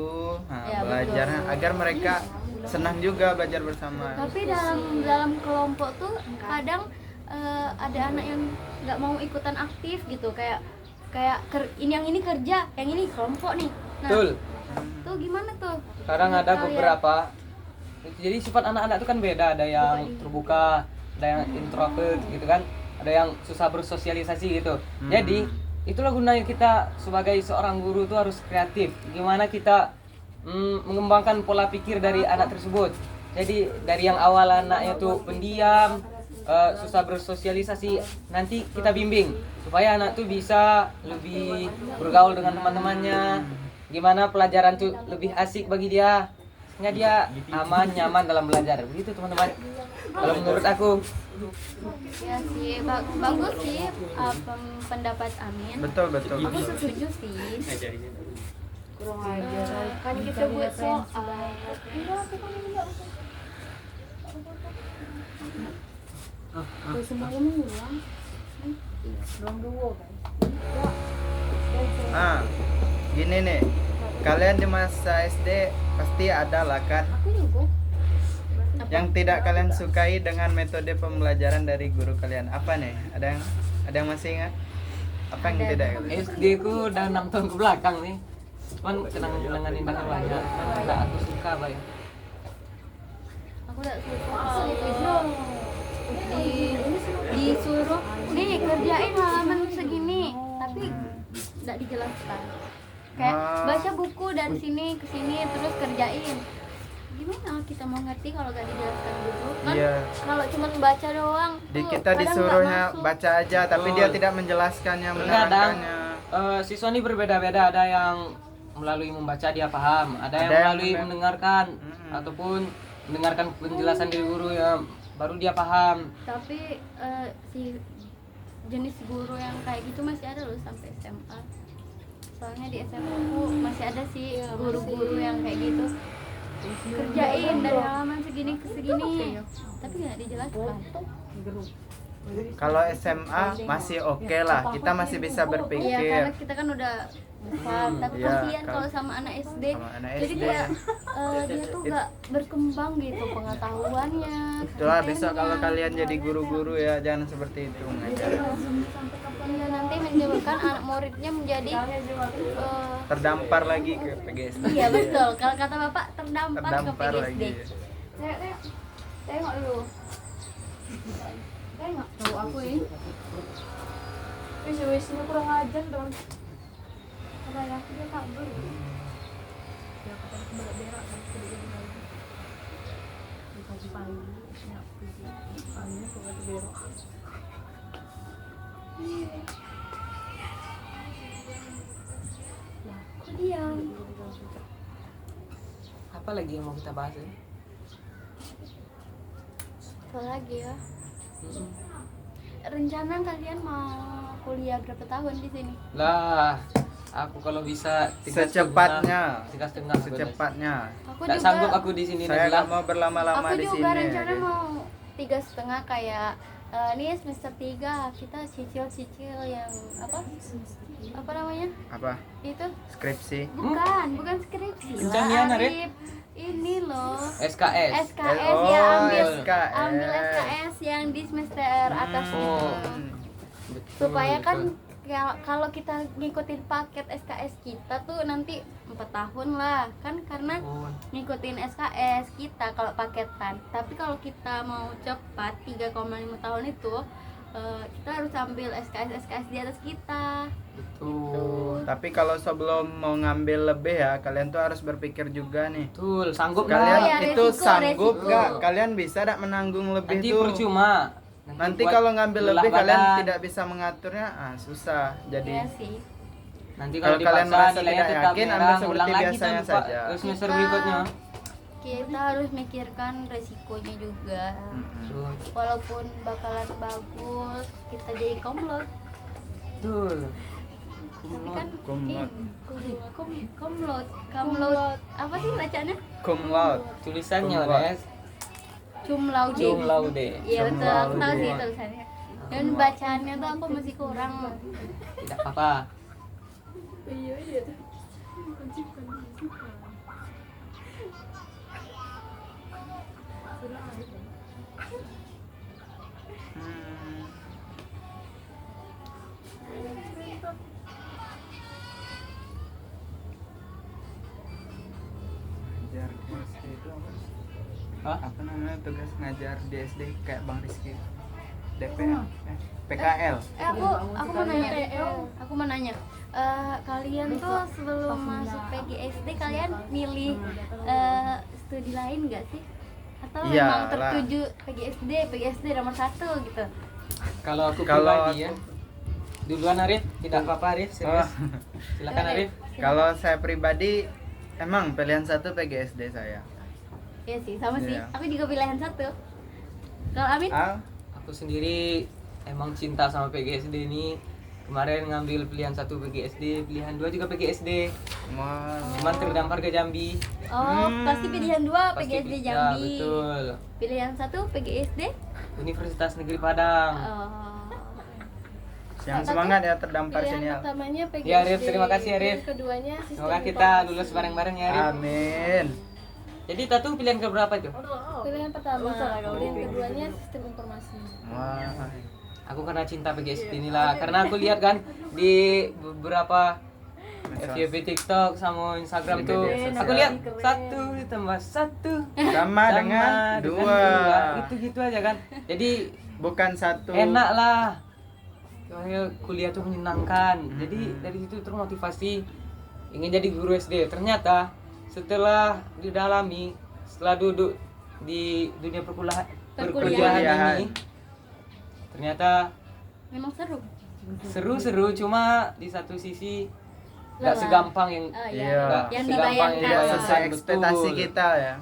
Speaker 3: Ya,
Speaker 2: belajar
Speaker 3: betul.
Speaker 2: agar mereka senang juga belajar bersama.
Speaker 3: Tapi dalam kelompok tuh kadang ada anak yang nggak mau ikutan aktif gitu, kayak yang ini kerja, yang ini kelompok nih. Nah,
Speaker 1: Betul.
Speaker 3: tuh gimana tuh?
Speaker 1: Sekarang ada beberapa. Jadi sifat anak-anak itu kan beda, ada yang terbuka, ada yang introvert gitu kan, ada yang susah bersosialisasi gitu. Jadi itulah gunanya kita sebagai seorang guru tuh harus kreatif. Gimana kita mengembangkan pola pikir dari anak tersebut. Jadi dari yang awal anaknya tuh pendiam, susah bersosialisasi, nanti kita bimbing supaya anak tuh bisa lebih bergaul dengan teman-temannya. Gimana pelajaran tuh lebih asik bagi dia, sehingga dia aman, nyaman dalam belajar. Begitu teman-teman. Kalau menurut aku.
Speaker 3: Ya sih, bagus sih pendapat Amin.
Speaker 2: Betul.
Speaker 3: Aku setuju sih.
Speaker 4: Kurang ajar.
Speaker 3: Kan kita buat soal.
Speaker 4: Semuanya mengulang. Belum dua kan.
Speaker 2: Gini nih. Kalian di masa SD pasti ada lah kan
Speaker 3: Aku juga.
Speaker 2: yang tidak kalian sukai dengan metode pembelajaran dari guru kalian. Apa nih? Ada yang masih ingat? Apa yang tidak?
Speaker 1: SD ku udah 6 tahun ke belakang nih. Cuman kenangan-kenangan indahnya banyak. Karena aku suka banyak.
Speaker 3: Aku udah suruh disuruh nih kerjain halaman segini, tapi nggak dijelaskan. Kayak baca buku dari sini ke sini terus kerjain. Gimana kita mau ngerti kalau nggak dijelaskan dulu? Kan
Speaker 2: Iya.
Speaker 3: kalau cuma baca doang
Speaker 2: Di
Speaker 3: tuh
Speaker 2: kita
Speaker 3: kadang
Speaker 2: disuruhnya
Speaker 3: nggak masuk.
Speaker 2: baca aja, tapi dia tidak menjelaskannya,
Speaker 1: Kadang
Speaker 2: menerangkannya.
Speaker 1: siswa ini berbeda-beda, ada yang melalui membaca dia paham, ada yang
Speaker 2: Ada yang
Speaker 1: melalui
Speaker 2: memang-
Speaker 1: mendengarkan ataupun mendengarkan penjelasan dari guru ya baru dia paham.
Speaker 3: Tapi si jenis guru yang kayak gitu masih ada loh sampai SMA. soalnya di SMA aku masih ada sih guru-guru yang kayak gitu, kerjain dari halaman segini ke segini, tapi nggak dijelaskan.
Speaker 2: Kalau SMA masih oke lah, kita masih bisa
Speaker 3: Iya,
Speaker 2: berpikir.
Speaker 3: karena kita kan udah besar, tapi
Speaker 2: Iya,
Speaker 3: kasihan
Speaker 2: kalau
Speaker 3: kalau sama anak SD.
Speaker 2: sama anak
Speaker 3: Jadi
Speaker 2: SD.
Speaker 3: kayak dia tuh nggak berkembang gitu pengetahuannya.
Speaker 2: Itulah besok
Speaker 3: karakternya.
Speaker 2: kalau kalian jadi guru-guru ya jangan seperti itu mengajar.
Speaker 3: Iya, nanti menyebabkan anak muridnya menjadi
Speaker 2: Terdampar lagi ke PGSD.
Speaker 3: iya betul, kalau kata bapak terdampar ke
Speaker 2: Terdampar
Speaker 3: PGSD.
Speaker 2: lagi.
Speaker 3: Tengok dulu. Tengok.
Speaker 4: Tahu aku ini. Wis-wisnya kurang ajar dong.
Speaker 3: Apa ya? Dia kabur. Kok diam?
Speaker 1: Apa lagi yang mau kita bahas ini?
Speaker 3: Apa lagi ya? Rencana kalian mau kuliah berapa tahun di sini?
Speaker 1: Lah, aku kalau bisa
Speaker 2: Secepatnya.
Speaker 1: 3,5
Speaker 2: Secepatnya.
Speaker 3: Aku
Speaker 1: Nggak sanggup aku di sini
Speaker 2: Saya
Speaker 1: Najla.
Speaker 2: nggak mau berlama-lama
Speaker 3: aku
Speaker 2: di sini.
Speaker 3: juga rencana
Speaker 2: guys.
Speaker 3: mau 3,5 kayak ini semester 3 kita cicil yang apa namanya
Speaker 2: Apa?
Speaker 3: itu
Speaker 2: Skripsi.
Speaker 3: bukan skripsi lah,
Speaker 1: Rencana, Arif.
Speaker 3: Arif. Ini loh
Speaker 1: SKS.
Speaker 3: SKS
Speaker 2: Oh,
Speaker 3: ya ambil
Speaker 2: SKS.
Speaker 3: SKS yang di semester atas
Speaker 1: Oh.
Speaker 3: itu
Speaker 1: Betul,
Speaker 3: supaya kan
Speaker 1: betul.
Speaker 3: kalau kita ngikutin paket SKS kita tuh nanti 4 tahun lah kan, karena
Speaker 1: Oh,
Speaker 3: ngikutin SKS kita kalau paketan. Tapi kalau kita mau cepat 3,5 tahun itu kita harus ambil SKS di atas kita.
Speaker 1: betul.
Speaker 2: Tapi kalau sebelum mau ngambil lebih ya, kalian tuh harus berpikir juga nih.
Speaker 1: Betul, sanggup
Speaker 2: Kalian
Speaker 3: Oh, ya,
Speaker 2: itu
Speaker 3: resiko,
Speaker 2: sanggup
Speaker 3: resiko.
Speaker 2: nggak? Kalian bisa nggak menanggung lebih
Speaker 1: Nanti
Speaker 2: tuh?
Speaker 1: percuma.
Speaker 2: Nanti
Speaker 1: buat
Speaker 2: kalau ngambil
Speaker 1: belah
Speaker 2: lebih kalian
Speaker 1: badan.
Speaker 2: tidak bisa mengaturnya, susah. Jadi
Speaker 3: Ya sih.
Speaker 1: Nanti
Speaker 2: Kalau
Speaker 1: kalau
Speaker 2: kalian
Speaker 1: dipaksa
Speaker 2: merasa
Speaker 1: nilainya
Speaker 2: tidak
Speaker 1: tetap
Speaker 2: yakin, ambil
Speaker 1: merah,
Speaker 2: seperti
Speaker 1: ulang lagi
Speaker 2: biasanya
Speaker 1: tuh, Pak,
Speaker 2: saja.
Speaker 1: ke semester
Speaker 3: Kita-
Speaker 1: berikutnya.
Speaker 3: Kita harus mikirkan resikonya juga.
Speaker 1: Betul.
Speaker 3: Walaupun bakalan bagus, kita jadi komlot.
Speaker 1: Betul.
Speaker 3: Tapi kan
Speaker 2: Komlot.
Speaker 3: komlot. Apa sih bacanya?
Speaker 2: cum laude.
Speaker 1: Tulisannya,
Speaker 2: Cum laude.
Speaker 1: Nes.
Speaker 3: Cum laude.
Speaker 1: Cum laude.
Speaker 3: Iya
Speaker 2: Cum
Speaker 3: betul, aku tahu
Speaker 2: laude.
Speaker 3: sih tulisannya. Dan bacaannya tuh aku masih kurang.
Speaker 1: Tidak apa-apa.
Speaker 4: Iya tuh.
Speaker 2: Hmm. Ngajar di SD itu apa?
Speaker 1: Hah?
Speaker 2: Apa namanya tugas ngajar di SD kayak Bang Rizky? DPL, PKL.
Speaker 3: Aku mau nanya. Aku mau nanya. Kalian tuh sebelum masuk PGSD kalian milih studi lain nggak sih? Atau
Speaker 2: Iya
Speaker 3: memang
Speaker 2: lah.
Speaker 3: tertuju PGSD nomor 1 gitu?
Speaker 1: Kalau aku
Speaker 2: Kalau
Speaker 1: pribadi ya. Duluan Arif, tidak apa-apa Arif,
Speaker 2: Oh,
Speaker 1: serius. Silakan Arif.
Speaker 2: kalau saya pribadi emang pilihan satu PGSD saya.
Speaker 3: Iya sih, sama sih.
Speaker 2: Iya.
Speaker 3: Aku juga pilihan 1. Kalau Amin?
Speaker 2: Al,
Speaker 1: Aku sendiri emang cinta sama PGSD ini. Kemarin ngambil pilihan 1 PGSD, pilihan 2 juga PGSD.
Speaker 2: wah,
Speaker 1: Cuman terdampar ke Jambi.
Speaker 3: Oh, pasti pilihan 2
Speaker 1: Pasti
Speaker 3: PGSD
Speaker 1: ya,
Speaker 3: Jambi.
Speaker 1: betul.
Speaker 3: Pilihan 1 PGSD?
Speaker 1: Universitas Negeri Padang.
Speaker 3: Oh.
Speaker 2: yang semangat ya terdampar sini
Speaker 4: Pilihan
Speaker 2: ya.
Speaker 4: pertamanya PGSD.
Speaker 1: Ya, Arif, terima kasih, Arif.
Speaker 4: Terus keduanya sistem
Speaker 1: Semoga kita
Speaker 4: informasi.
Speaker 1: lulus bareng-bareng ya Arif.
Speaker 2: Amin.
Speaker 1: Jadi Tatu pilihan ke berapa itu?
Speaker 4: Pilihan pertama, pilihan keduanya sistem informasi.
Speaker 2: Wah,
Speaker 1: Aku karena cinta PGSD inilah, karena aku lihat kan di beberapa FYP TikTok sama Instagram
Speaker 2: Di
Speaker 1: tuh,
Speaker 2: media sosial.
Speaker 1: aku lihat 1 ditambah 1
Speaker 2: sama dengan dua.
Speaker 1: Itu gitu aja kan. Jadi
Speaker 2: Bukan satu.
Speaker 1: enak lah. Soalnya kuliah tuh menyenangkan. Jadi dari situ termotivasi ingin jadi guru SD. Ternyata setelah didalami, setelah duduk di dunia perkuliahan
Speaker 2: Perkuliahan.
Speaker 1: ini, ternyata
Speaker 3: Memang seru.
Speaker 1: seru-seru, cuma di satu sisi nggak
Speaker 3: Lelah.
Speaker 1: segampang yang
Speaker 3: Oh,
Speaker 2: Iya.
Speaker 3: iya. Yang dibayangkan.
Speaker 2: Tidak sesuai
Speaker 1: Betul.
Speaker 2: ekspektasi kita ya.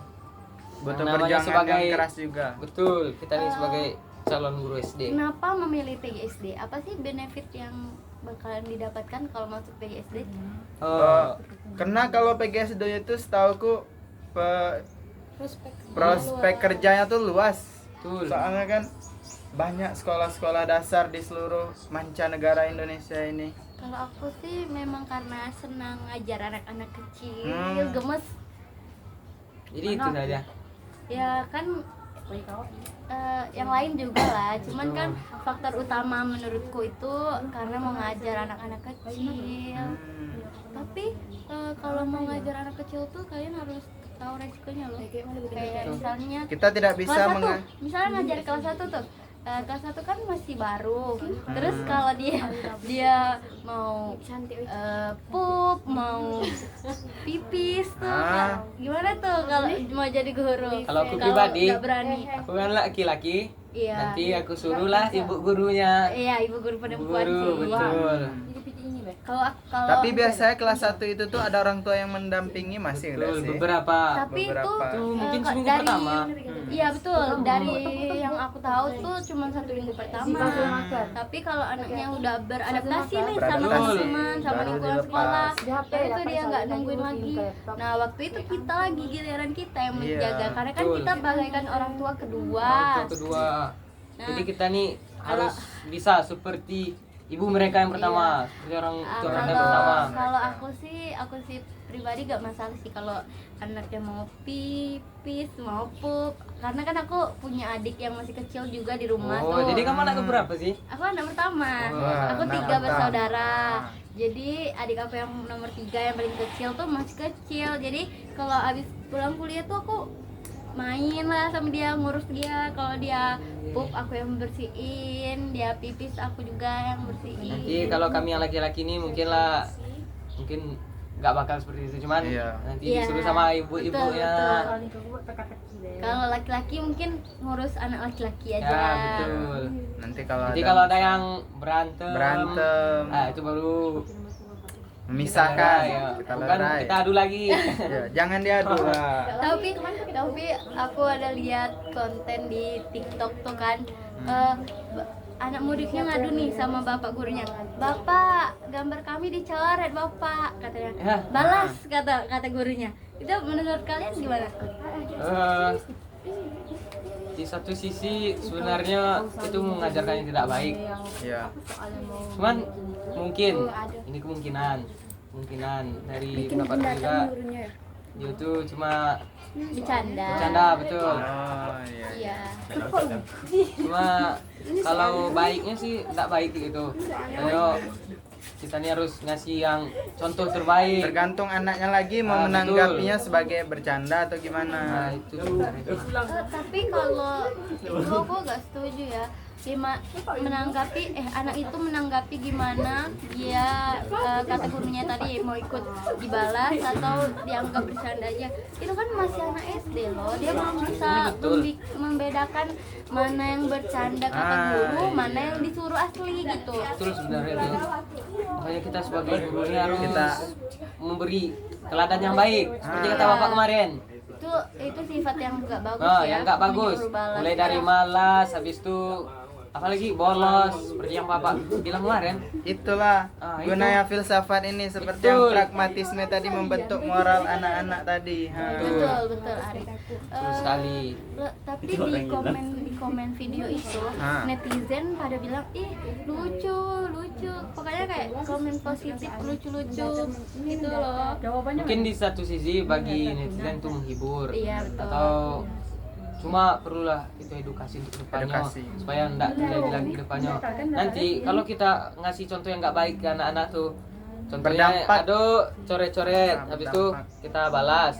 Speaker 2: Butuh
Speaker 1: Yang namanya
Speaker 2: perjuangan
Speaker 1: sebagai-
Speaker 2: yang keras juga.
Speaker 1: betul, kita nih sebagai calon guru SD.
Speaker 3: Kenapa memilih PGSD? Apa sih benefit yang bakalan didapatkan kalau masuk PGSD.
Speaker 2: Karena kalau PGSD itu setauku prospek kerjanya tuh luas.
Speaker 1: Betul.
Speaker 2: Soalnya kan banyak sekolah-sekolah dasar di seluruh mancanegara Indonesia ini.
Speaker 3: Kalau aku sih memang karena senang ngajar anak-anak kecil,
Speaker 2: Hmm.
Speaker 3: gemes.
Speaker 1: Jadi itu saja.
Speaker 3: Ya kan yang lain juga lah, cuman kan faktor utama menurutku itu karena mau ngajar anak-anak kecil. Tapi kalau mau ngajar anak kecil tuh kalian harus tahu resikonya loh. Kayak misalnya
Speaker 2: Kita tidak bisa
Speaker 3: kelas 1, misalnya ngajar kelas 1 tuh. Kelas 1 kan masih baru. Terus kalau dia mau pup, mau pipis tuh gimana tuh kalau mau jadi guru?
Speaker 1: Kalau aku pribadi,
Speaker 3: nggak berani.
Speaker 1: aku kan laki-laki.
Speaker 3: Iya.
Speaker 1: Nanti aku suruhlah ibu gurunya.
Speaker 3: Iya, ibu guru perempuan
Speaker 1: Guru,
Speaker 3: sih.
Speaker 1: betul.
Speaker 3: Kalau
Speaker 2: Tapi biasanya kelas 1 itu tuh ada orang tua yang mendampingi masih enggak
Speaker 1: Betul,
Speaker 2: sih?
Speaker 1: beberapa.
Speaker 3: tapi itu
Speaker 2: beberapa.
Speaker 1: Itu mungkin seminggu
Speaker 3: dari
Speaker 1: pertama.
Speaker 3: Iya betul, dari yang aku tahu tuh cuma 1 minggu pertama. Tapi kalau anaknya udah beradaptasi nih sama
Speaker 2: Beradaptasi,
Speaker 3: teman-teman, sama
Speaker 2: baru
Speaker 3: lingkungan
Speaker 2: dilepas.
Speaker 3: sekolah, itu dia nggak nungguin lagi. Nah waktu itu kita lagi giliran kita yang menjaga,
Speaker 2: Iya,
Speaker 3: karena kan
Speaker 1: betul.
Speaker 3: kita bagaikan orang tua kedua.
Speaker 1: Orang tua kedua. Jadi kita nih harus bisa seperti ibu mereka yang pertama, seperti orang tua mereka yang pertama.
Speaker 3: Kalau aku sih pribadi gak masalah sih kalau anaknya mau pipis, mau pup, karena kan aku punya adik yang masih kecil juga di rumah
Speaker 1: Oh,
Speaker 3: tuh.
Speaker 1: jadi kamu anak keberapa sih?
Speaker 3: Aku anak pertama,
Speaker 2: Wah,
Speaker 3: aku
Speaker 2: anak
Speaker 3: 3
Speaker 2: pertama.
Speaker 3: bersaudara. Jadi adik aku yang nomor 3 yang paling kecil tuh masih kecil. Jadi kalau abis pulang kuliah tuh aku main lah sama dia, ngurus dia. Kalau dia pup aku yang bersihin, dia pipis aku juga yang bersihin.
Speaker 1: Nanti kalau kami yang laki-laki nih mungkin nggak bakal seperti itu, cuman
Speaker 2: Iya.
Speaker 1: nanti
Speaker 3: Iya,
Speaker 1: disuruh sama
Speaker 3: betul,
Speaker 1: ibu-ibunya.
Speaker 3: betul. Kalau laki-laki mungkin ngurus anak laki-laki aja.
Speaker 1: Ya betul.
Speaker 2: Nanti kalau
Speaker 1: Jadi
Speaker 2: ada
Speaker 1: kalau ada yang berantem, itu baru
Speaker 2: memisahkan,
Speaker 1: ya.
Speaker 2: kita
Speaker 1: Bukan
Speaker 2: lerai.
Speaker 1: kita adu lagi.
Speaker 2: Ya, jangan diadu lah.
Speaker 3: Tapi aku ada lihat konten di TikTok tuh kan, anak mudiknya ngadu nih sama bapak gurunya. Bapak, gambar kami dicoret bapak, katanya.
Speaker 1: Ya.
Speaker 3: Balas kata gurunya. Itu menurut kalian gimana?
Speaker 1: Eh, di satu sisi sebenarnya itu mengajarkan yang tidak baik,
Speaker 2: Ya.
Speaker 1: cuman mungkin ini kemungkinan dari beberapa juga dia tuh cuma bercanda, betul.
Speaker 2: Oh, iya.
Speaker 3: Iya.
Speaker 1: Cuma kalau baiknya sih tidak baik gitu. Ayo kita nih harus ngasih yang contoh terbaik.
Speaker 2: Tergantung anaknya lagi mau
Speaker 1: betul.
Speaker 2: menanggapinya sebagai bercanda atau
Speaker 1: Nah,
Speaker 2: gimana.
Speaker 1: itu.
Speaker 3: Tapi kalau itu aku gak setuju ya. Anak itu menanggapi gimana dia kata gurunya tadi mau ikut dibalas atau dianggap bercanda aja. Itu kan masih anak SD loh. Dia belum bisa
Speaker 1: Betul.
Speaker 3: membedakan mana yang bercanda kata guru, mana yang disuruh asli gitu.
Speaker 1: Betul sebenarnya itu. Makanya kita sebagai guru ini harus
Speaker 2: Kita-
Speaker 1: memberi teladan yang baik. Seperti kata Bapak kemarin.
Speaker 3: Itu sifat yang gak bagus
Speaker 1: Oh,
Speaker 3: ya.
Speaker 1: yang nggak bagus.
Speaker 3: menyuruh balas.
Speaker 1: Mulai dari malas, habis itu apalagi bolos, seperti yang Bapak bilang kemarin.
Speaker 2: Itulah
Speaker 1: Itu.
Speaker 2: gunanya filsafat ini, seperti yang
Speaker 1: Betul.
Speaker 2: pragmatisme tadi membentuk moral anak-anak tadi.
Speaker 3: Betul Ari.
Speaker 1: Betul sekali.
Speaker 3: Tapi di komen video itu netizen pada bilang ih lucu. Pokoknya kayak komen positif lucu itu loh.
Speaker 1: Mungkin di satu sisi bagi netizen itu menghibur.
Speaker 3: Iya, betul.
Speaker 1: Atau cuma perlulah itu edukasi untuk kedepannya
Speaker 2: Edukasi.
Speaker 1: supaya enggak terjadi lagi ke depannya. Nanti kalau kita ngasih contoh yang nggak baik ke anak-anak tuh, contohnya
Speaker 2: Berdampak.
Speaker 1: aduh coret-coret, habis itu
Speaker 2: Berdampak.
Speaker 1: kita balas,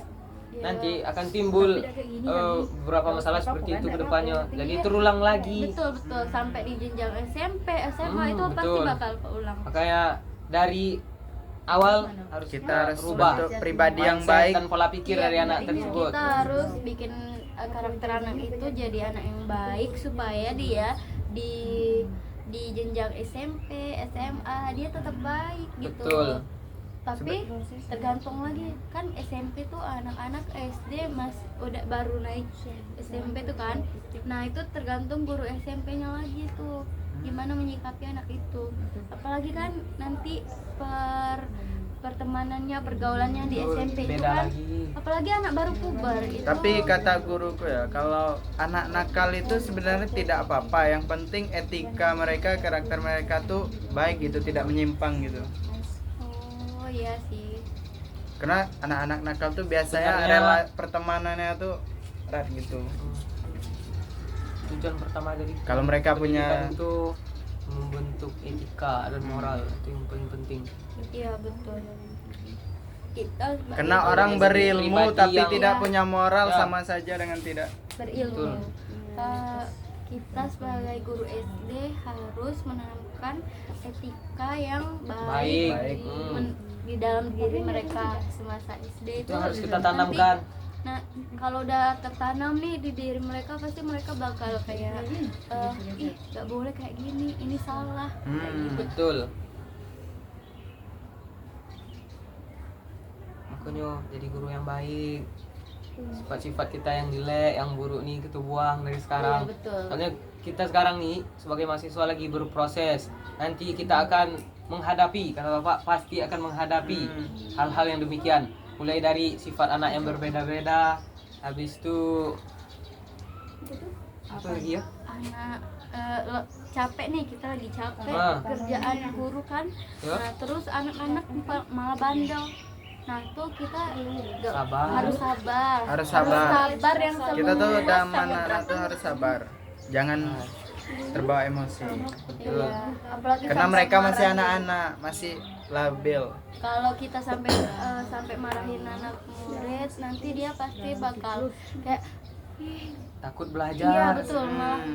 Speaker 1: nanti akan timbul beberapa masalah seperti itu ke depannya. Jadi terulang lagi.
Speaker 3: Betul sampai di jenjang SMP, SMA itu pasti
Speaker 1: betul.
Speaker 3: bakal keulang.
Speaker 1: Makanya dari awal harus
Speaker 2: Kita harus
Speaker 1: rubah
Speaker 2: bentuk pribadi yang
Speaker 1: mindset
Speaker 2: baik.
Speaker 1: dan pola pikir dari anak tersebut.
Speaker 3: Kita harus bikin karakter anak itu jadi anak yang baik supaya dia di jenjang SMP, SMA dia tetap baik gitu.
Speaker 1: Betul.
Speaker 3: Tapi tergantung lagi kan SMP tuh anak-anak SD udah baru naik SMP tuh kan. Nah, itu tergantung guru SMP-nya lagi tuh. gimana menyikapi anak itu. Apalagi kan nanti pertemanannya, pergaulannya di
Speaker 1: Betul,
Speaker 3: SMP itu
Speaker 1: beda
Speaker 3: kan,
Speaker 1: lagi.
Speaker 3: apalagi anak baru puber itu.
Speaker 2: Tapi kata guruku ya, kalau anak nakal itu sebenarnya tidak apa-apa. Yang penting etika mereka, karakter mereka tuh baik gitu, tidak menyimpang gitu.
Speaker 3: Oh iya sih.
Speaker 2: Karena anak-anak nakal tuh biasanya
Speaker 1: Sebenarnya-
Speaker 2: pertemanannya tuh erat gitu.
Speaker 1: Tujuan pertama dari
Speaker 2: Kalau mereka punya-
Speaker 1: pendidikan itu membentuk etika dan moral, itu yang paling penting.
Speaker 3: Iya betul. Kita sebagai
Speaker 2: Karena
Speaker 3: guru
Speaker 2: orang
Speaker 3: SD
Speaker 2: berilmu
Speaker 1: pribadi
Speaker 2: tapi
Speaker 1: yang-
Speaker 2: tidak
Speaker 3: Iya.
Speaker 2: punya moral
Speaker 1: Ya.
Speaker 2: sama saja dengan tidak.
Speaker 3: berilmu.
Speaker 1: Betul.
Speaker 3: Kita sebagai guru SD harus menanamkan etika yang
Speaker 1: Baik.
Speaker 2: Baik.
Speaker 3: di dalam diri mereka semasa SD
Speaker 1: Itu harus kita
Speaker 3: nanti-
Speaker 1: tanamkan.
Speaker 3: Nah, kalau udah tertanam nih di diri mereka, pasti mereka bakal kayak ih nggak boleh kayak gini, ini salah. Kayak gitu.
Speaker 1: Betul. Makanya jadi guru yang baik. Sifat-sifat kita yang jelek, yang buruk nih kita buang dari sekarang.
Speaker 3: Iya, betul.
Speaker 1: Soalnya kita sekarang nih sebagai mahasiswa lagi berproses. Nanti kita akan menghadapi, kata Bapak pasti akan menghadapi hal-hal yang demikian. Mulai dari sifat anak yang berbeda-beda, habis itu apa lagi ya?
Speaker 3: Anak capek nih, kita lagi capek
Speaker 1: Ah.
Speaker 3: kerjaan guru kan.
Speaker 1: Ya.
Speaker 3: Nah, terus anak-anak malah bandel. Nah, tuh kita
Speaker 1: Sabar.
Speaker 3: harus sabar.
Speaker 2: Harus sabar.
Speaker 3: sabar yang selalu
Speaker 2: Kita tuh
Speaker 3: membuat
Speaker 2: dalam
Speaker 3: sangat
Speaker 2: anak-anak tuh harus sabar. Jangan terbawa emosi.
Speaker 3: Iya, apalagi
Speaker 2: Karena
Speaker 3: sampai
Speaker 2: mereka masih
Speaker 3: marahin.
Speaker 2: anak-anak, masih labil.
Speaker 3: Kalau kita sampai marahin anak murid, nanti dia pasti bakal kayak
Speaker 1: Takut
Speaker 3: iya
Speaker 1: belajar.
Speaker 3: betul,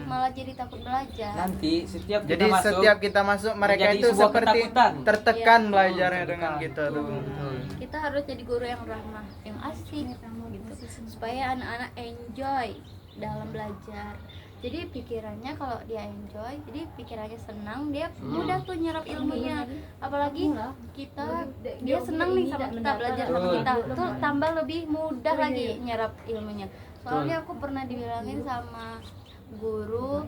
Speaker 3: malah jadi takut belajar.
Speaker 1: Nanti setiap kita
Speaker 2: Jadi
Speaker 1: masuk,
Speaker 2: setiap kita masuk mereka
Speaker 1: menjadi
Speaker 2: itu
Speaker 1: sebuah
Speaker 2: seperti
Speaker 1: ketakutan.
Speaker 2: tertekan
Speaker 3: Iya.
Speaker 2: belajarnya
Speaker 1: Tertekan.
Speaker 2: dengan kita tuh.
Speaker 1: Betul.
Speaker 3: Kita harus jadi guru yang ramah, yang asik gitu, supaya anak-anak enjoy dalam belajar. Jadi pikirannya kalau dia enjoy, jadi pikirannya senang, dia mudah tuh nyerap ilmunya. Apalagi dia senang nih sama kita, belajar sama
Speaker 1: Betul.
Speaker 3: kita, tuh tambah lebih mudah lagi nyerap ilmunya. Soalnya aku pernah dibilangin sama guru,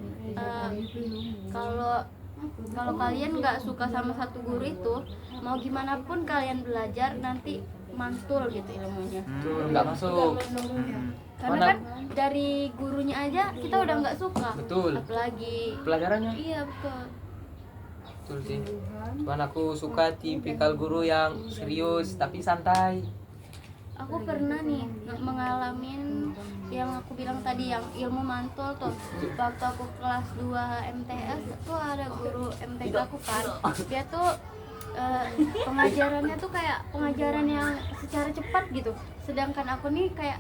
Speaker 3: kalau kalian nggak suka sama satu guru itu, mau gimana pun kalian belajar nanti mantul gitu ilmunya.
Speaker 1: Betul, nggak masuk.
Speaker 3: Karena
Speaker 1: Mana-
Speaker 3: kan dari gurunya aja kita udah nggak suka.
Speaker 1: Betul.
Speaker 3: Apalagi
Speaker 1: Pelajarannya.
Speaker 3: iya betul.
Speaker 1: Betul sih. Cuman aku suka tipikal guru yang serius tapi santai.
Speaker 3: Aku pernah nih mengalamin yang aku bilang tadi, yang ilmu mantul tuh. Waktu aku kelas 2 MTS tuh ada guru MTK aku kan. Dia tuh pengajarannya tuh kayak pengajaran yang secara cepat gitu. Sedangkan aku nih kayak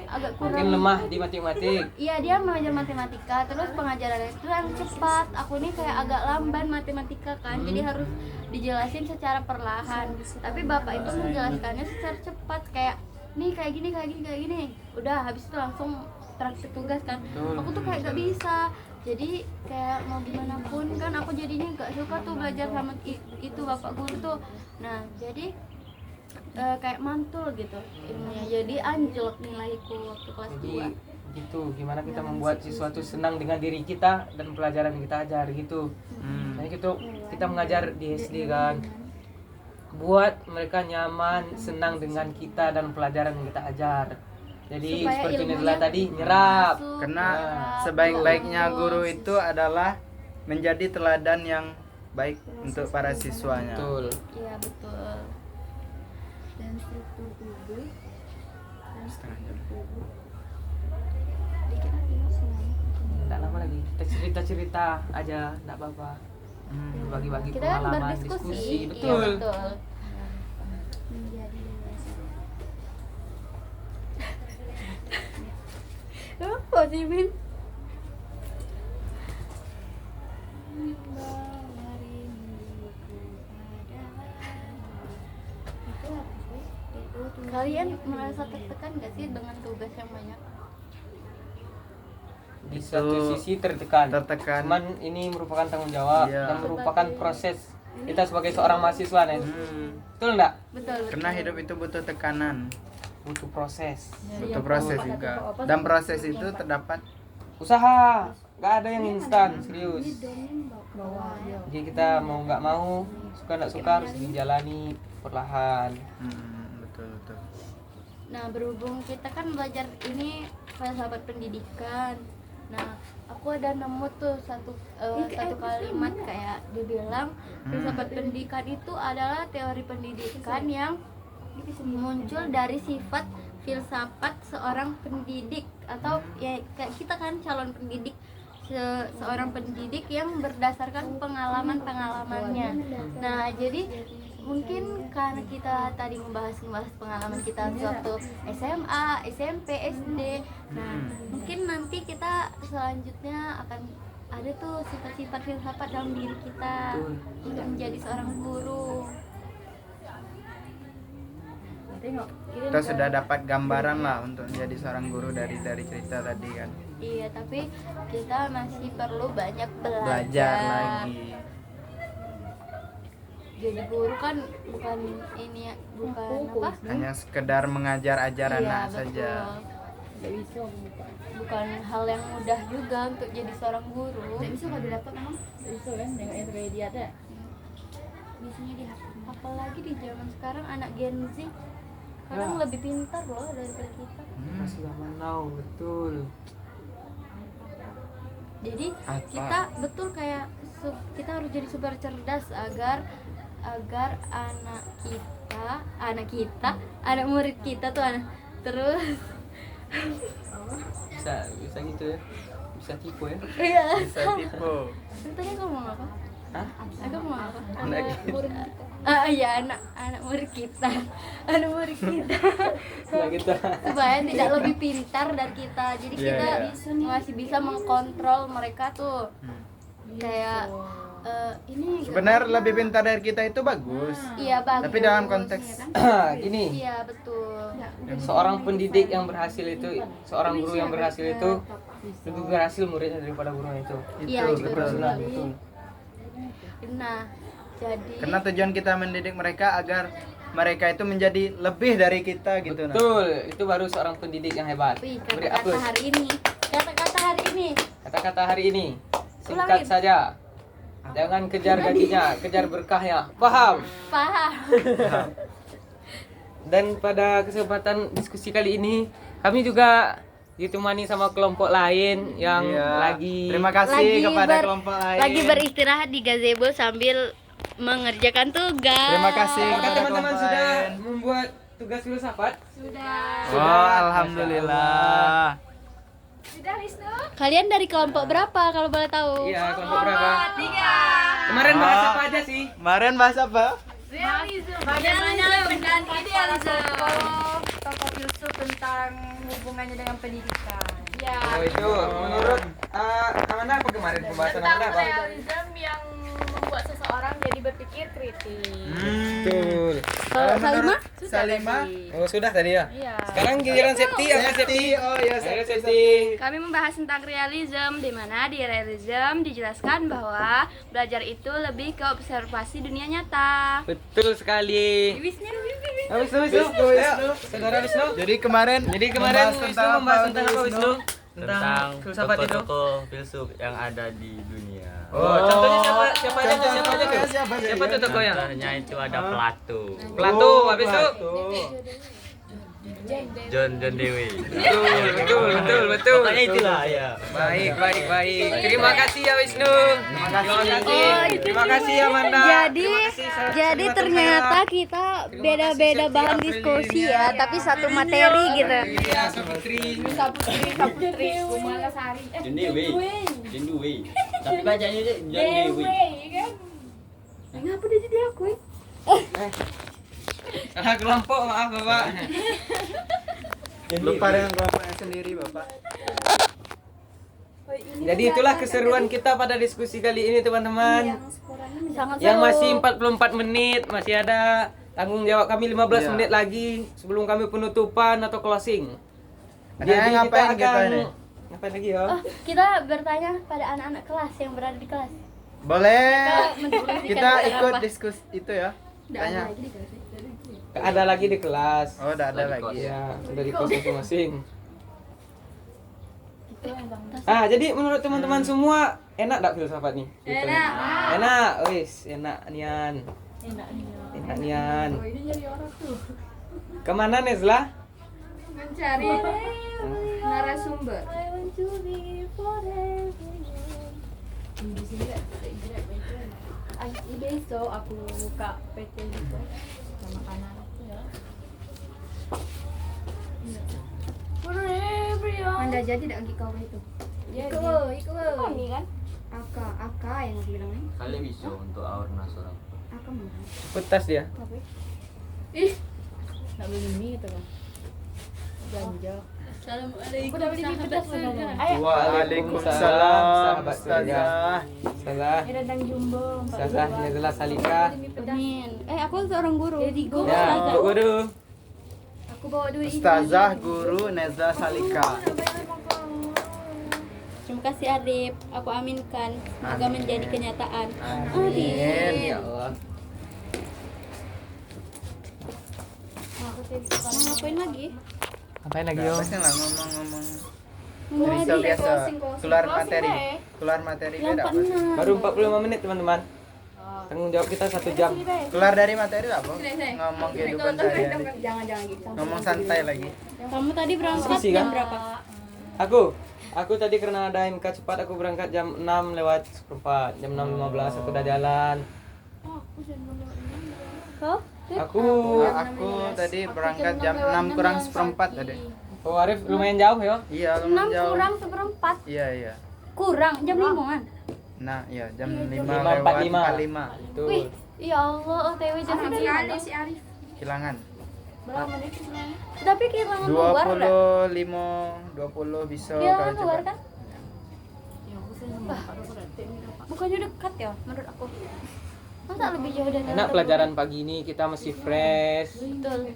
Speaker 3: agak kurang.
Speaker 1: Mungkin lemah di matematik.
Speaker 3: Iya, dia mengajar matematika, terus pengajarannya itu yang cepat. Aku nih kayak agak lamban matematika kan, jadi harus dijelasin secara perlahan. Tapi bapak itu menjelaskannya secara cepat, kayak nih kayak gini, kayak gini, kayak gini. Udah, habis itu langsung praktik tugas kan.
Speaker 1: Betul.
Speaker 3: Aku tuh kayak gak bisa. Jadi kayak mau gimana pun kan aku jadinya gak suka tuh belajar sama itu bapak guru tuh. Nah, jadi kayak mantul gitu ilmunya, jadi anjlok nilaiku waktu kelas
Speaker 1: Jadi
Speaker 3: 2.
Speaker 1: gitu, gimana kita membuat siswa itu senang dengan diri kita dan pelajaran yang kita ajar gitu. Nah kita mengajar di SD kan, buat mereka nyaman, senang dengan kita dan pelajaran yang kita ajar. Jadi
Speaker 3: Supaya
Speaker 1: seperti
Speaker 3: ilmunya
Speaker 1: Nezla tadi nyerap.
Speaker 3: masuk,
Speaker 2: Karena
Speaker 3: nyerap,
Speaker 2: sebaik-baiknya
Speaker 3: bagus.
Speaker 2: guru itu adalah menjadi teladan yang baik untuk para siswanya.
Speaker 1: Betul.
Speaker 3: Iya betul.
Speaker 2: Setengah jam.
Speaker 3: Dikit lagi, semuanya.
Speaker 1: Tidak lama lagi. Kita cerita-cerita aja, tidak apa-apa. Bagi-bagi
Speaker 3: Kita kan
Speaker 1: pengalaman,
Speaker 3: berdiskusi.
Speaker 1: diskusi.
Speaker 3: Iya,
Speaker 1: Betul.
Speaker 3: betul. Apa sih, Min? Kalian merasa tertekan gak sih dengan tugas yang banyak?
Speaker 1: Di satu sisi tertekan. Cuman ini merupakan tanggung jawab
Speaker 2: Iya.
Speaker 1: dan merupakan proses kita sebagai seorang mahasiswa nih. Betul enggak?
Speaker 3: Betul, betul.
Speaker 2: Karena hidup itu butuh tekanan,
Speaker 1: Butuh proses.
Speaker 2: butuh proses juga. Dan proses itu terdapat
Speaker 1: Usaha. nggak ada yang instan, serius.
Speaker 4: Bawah ya.
Speaker 1: Jadi kita mau nggak mau, suka nggak suka harus dijalani perlahan.
Speaker 2: Betul betul.
Speaker 3: Nah, berhubung kita kan belajar ini filsafat pendidikan. Nah, aku ada nemu tuh satu kalimat kayak dibilang filsafat pendidikan itu adalah teori pendidikan yang muncul dari sifat filsafat seorang pendidik atau ya kayak kita kan calon pendidik, seorang pendidik yang berdasarkan pengalamannya. Nah, jadi mungkin karena kita tadi membahas pengalaman kita waktu SMA, SMP, SD. Nah, mungkin nanti kita selanjutnya akan ada tuh sifat-sifat filsafat dalam diri kita untuk menjadi seorang guru.
Speaker 4: Tengok.
Speaker 2: Kita sudah dapat gambaran lah untuk menjadi seorang guru dari cerita tadi kan.
Speaker 3: Iya, tapi kita masih perlu banyak
Speaker 2: Belajar lagi.
Speaker 3: Jadi guru kan bukan ini ya, bukan apa?
Speaker 2: Hanya sekedar mengajar anak
Speaker 3: Iya,
Speaker 2: saja.
Speaker 3: betul.
Speaker 4: Nggak bisa buka.
Speaker 3: Bukan hal yang mudah juga untuk jadi seorang guru.
Speaker 4: Nggak bisa kalau di laptop memang. Nggak bisa kan, nengok yang kayak dia ada.
Speaker 3: Biasanya di HP. Apalagi di zaman sekarang anak Gen Z kadang lebih pintar loh daripada kita.
Speaker 1: Masih zaman now, betul.
Speaker 3: Jadi
Speaker 2: Apa?
Speaker 3: kita betul kayak kita harus jadi super cerdas agar anak murid kita tuh terus
Speaker 1: Bisa gitu ya, bisa tipu ya.
Speaker 3: iya.
Speaker 2: Bisa tipu.
Speaker 3: Tadi aku ngomong apa?
Speaker 1: Hah?
Speaker 3: Aku ngomong apa?
Speaker 2: Anak
Speaker 3: murid kita. Iya, anak murid kita. Anak murid kita.
Speaker 1: Nah gitu.
Speaker 3: Supaya tidak lebih pintar dari kita. Jadi
Speaker 2: Iya,
Speaker 3: kita
Speaker 2: iya.
Speaker 3: masih bisa mengkontrol mereka tuh. Kayak ini
Speaker 2: Sebenarnya lebih pintar dari kita itu bagus.
Speaker 3: iya bagus.
Speaker 2: Tapi dalam konteks
Speaker 1: Gini,
Speaker 3: iya betul.
Speaker 1: seorang pendidik yang berhasil itu, seorang guru yang berhasil itu lebih berhasil muridnya daripada gurunya itu.
Speaker 3: Iya,
Speaker 2: itu
Speaker 3: betul.
Speaker 2: betul.
Speaker 1: Nah, betul.
Speaker 3: Nah, jadi
Speaker 2: Karena tujuan kita mendidik mereka agar mereka itu menjadi lebih dari kita gitu. Nah.
Speaker 1: Betul, itu baru seorang pendidik yang hebat.
Speaker 3: Wih,
Speaker 1: Beri
Speaker 3: kata-kata
Speaker 1: apus.
Speaker 3: hari ini. Kata-kata hari ini.
Speaker 1: Kata-kata hari ini singkat
Speaker 3: Ulangin.
Speaker 1: saja. Jangan kejar gajinya, kejar berkahnya. Paham?
Speaker 3: Paham.
Speaker 1: Dan pada kesempatan diskusi kali ini kami juga ditemani sama kelompok lain yang
Speaker 2: Iya.
Speaker 1: lagi
Speaker 2: Terima kasih kepada kelompok lain.
Speaker 3: Lagi beristirahat di gazebo sambil mengerjakan tugas.
Speaker 2: Terima kasih
Speaker 1: Apakah
Speaker 2: kepada
Speaker 1: teman-teman
Speaker 2: kelompok
Speaker 1: sudah
Speaker 2: lain.
Speaker 1: membuat tugas filsafat?
Speaker 2: Oh, alhamdulillah.
Speaker 3: Kalian dari kelompok berapa kalau boleh tahu?
Speaker 1: Iya, kelompok berapa? 3. Kemarin bahas apa aja sih?
Speaker 2: Kemarin bahas apa?
Speaker 4: Bagaimana dan idealisme tokoh filsuf tentang hubungannya dengan pendidikan. Ya.
Speaker 1: Oh, itu menurut Amanda apa kemarin pembahasan Amanda apa?
Speaker 4: Realism yang membuat seseorang jadi berpikir kritis.
Speaker 1: Betul.
Speaker 3: Kalau Salimah?
Speaker 2: Salimah.
Speaker 1: Oh, sudah tadi ya?
Speaker 4: Iya.
Speaker 1: Sekarang giliran Septi, apa Septi?
Speaker 2: Oh ya,
Speaker 1: Ayo
Speaker 2: Septi.
Speaker 1: Septi.
Speaker 4: Kami membahas tentang realism, di mana di realism dijelaskan bahwa belajar itu lebih ke observasi dunia nyata.
Speaker 1: Betul sekali.
Speaker 4: Wisnu.
Speaker 1: Wisnu. Ayo, Saudara Wisnu.
Speaker 2: Jadi kemarin
Speaker 1: Membahas tentang apa Wisnu?
Speaker 5: Tentang
Speaker 1: filsafat itu.
Speaker 5: tokoh-tokoh filsuf yang ada di dunia.
Speaker 1: Oh, contohnya siapa aja tuh? Siapa tuh tokohnya?
Speaker 5: Contohnya itu ada Plato,
Speaker 1: Plato, habis itu.
Speaker 5: John Dewey.
Speaker 1: Betul.
Speaker 5: Pokoknya itulah ya.
Speaker 1: Baik. Terima kasih ya Wisnu. Terima kasih ya Amanda.
Speaker 3: Jadi ternyata kita beda-beda bahan diskusi ya, tapi satu materi gitu.
Speaker 1: Iya, Saputri.
Speaker 4: Saputri, Kumalasari.
Speaker 5: John Dewey. Tapi bacanya John Dewey.
Speaker 4: Ngapa dia jadi aku?
Speaker 1: Salah kelompok, maaf Bapak.
Speaker 2: lupa dengan kelompoknya sendiri, Bapak.
Speaker 1: Jadi itulah keseruan kita pada diskusi kali ini teman-teman.
Speaker 3: Sangat
Speaker 1: Yang
Speaker 3: seru.
Speaker 1: masih 44 menit, masih ada tanggung jawab kami 15
Speaker 2: Iya.
Speaker 1: menit lagi sebelum kami penutupan atau closing.
Speaker 2: Ada yang ngapain kita ini?
Speaker 1: Ngapain lagi ya?
Speaker 3: Oh, kita bertanya pada anak-anak kelas yang berada di kelas.
Speaker 2: Boleh.
Speaker 3: Mendiskusikan
Speaker 2: Kita
Speaker 3: tentang
Speaker 2: ikut
Speaker 3: apa?
Speaker 2: diskusi itu ya. Tanya.
Speaker 1: Ada lagi di kelas.
Speaker 2: Oh, udah ada
Speaker 5: Lagi
Speaker 2: lagi.
Speaker 1: Iya, dari kelas masing-masing. Jadi menurut teman-teman semua enak tak filsafat nih?
Speaker 3: Enak.
Speaker 1: Enak, wis, enak nian. Enak nian. Kemana Nezla?
Speaker 4: Mencari narasumber.
Speaker 3: Besok aku buka PT gitu sama kanan. Anda jadi tidak lagi kau itu? Ikut. Ini kan? Aka yang aku bilang nih.
Speaker 5: Kalian bisa untuk awareness seorang.
Speaker 3: Aka mana?
Speaker 1: Putas dia.
Speaker 3: Ih, nak beli mie gitu kan? Ganja. Assalamualaikum. Udah beli mie pedas sekarang.
Speaker 2: Waalaikumsalam,
Speaker 1: sahabat
Speaker 2: Ustazah.
Speaker 1: Ustazah,
Speaker 3: Rendang jumbo.
Speaker 1: Ustazah Nezla Salika.
Speaker 3: Amin. Aku seorang guru. Jadi guru.
Speaker 1: Ya, Untuk Guru.
Speaker 3: Aku bawa duit
Speaker 2: Ustazah Guru Nezla Salika.
Speaker 3: Terima kasih Arif. Aku aminkan. Semoga
Speaker 2: Amin.
Speaker 3: menjadi kenyataan.
Speaker 2: Amin.
Speaker 1: Ya Allah.
Speaker 3: Mau ngapain lagi?
Speaker 1: Ngapain lagi
Speaker 2: Gak
Speaker 1: Om?
Speaker 2: apa lah ngomong-ngomong.
Speaker 3: Mau
Speaker 2: Bisa
Speaker 3: lagi.
Speaker 2: biasa keluar materi. Keluar materi beda apa?
Speaker 1: Baru 45 menit teman-teman. Tanggung jawab kita 1 jam.
Speaker 2: Keluar dari materi apa? Ngomong kehidupan sehari-hari.
Speaker 3: Jangan gitu.
Speaker 2: Ngomong santai lagi.
Speaker 3: Kamu tadi berangkat
Speaker 1: Diskusi,
Speaker 3: jam
Speaker 1: kan?
Speaker 3: berapa?
Speaker 1: Aku tadi karena ada MK cepat aku berangkat jam 6 lewat seperempat. Jam 6.15 aku udah jalan.
Speaker 3: Oh,
Speaker 1: Aku
Speaker 2: Aku tadi berangkat jam 6 kurang seperempat tadi.
Speaker 1: Oh Arif lumayan jauh ya.
Speaker 2: Iya,
Speaker 3: 6
Speaker 2: lumayan jauh.
Speaker 3: kurang seperempat.
Speaker 2: Iya.
Speaker 3: Kurang jam 5-an.
Speaker 2: Nah, iya jam 5
Speaker 1: 5.45.
Speaker 2: lewat 45.
Speaker 1: Itu.
Speaker 3: Wih, ya Allah, OTW jam 5.
Speaker 4: si Arif.
Speaker 2: Kilangan.
Speaker 3: Tapi kehilangan luar enggak?
Speaker 2: 20 bisa
Speaker 3: Kehilangan
Speaker 2: kalau
Speaker 3: luar
Speaker 2: cepat.
Speaker 3: kan? Bukannya dekat ya menurut aku. Masa lebih jauh dari
Speaker 1: Enak pelajaran pagi ini kita masih fresh.
Speaker 3: Betul.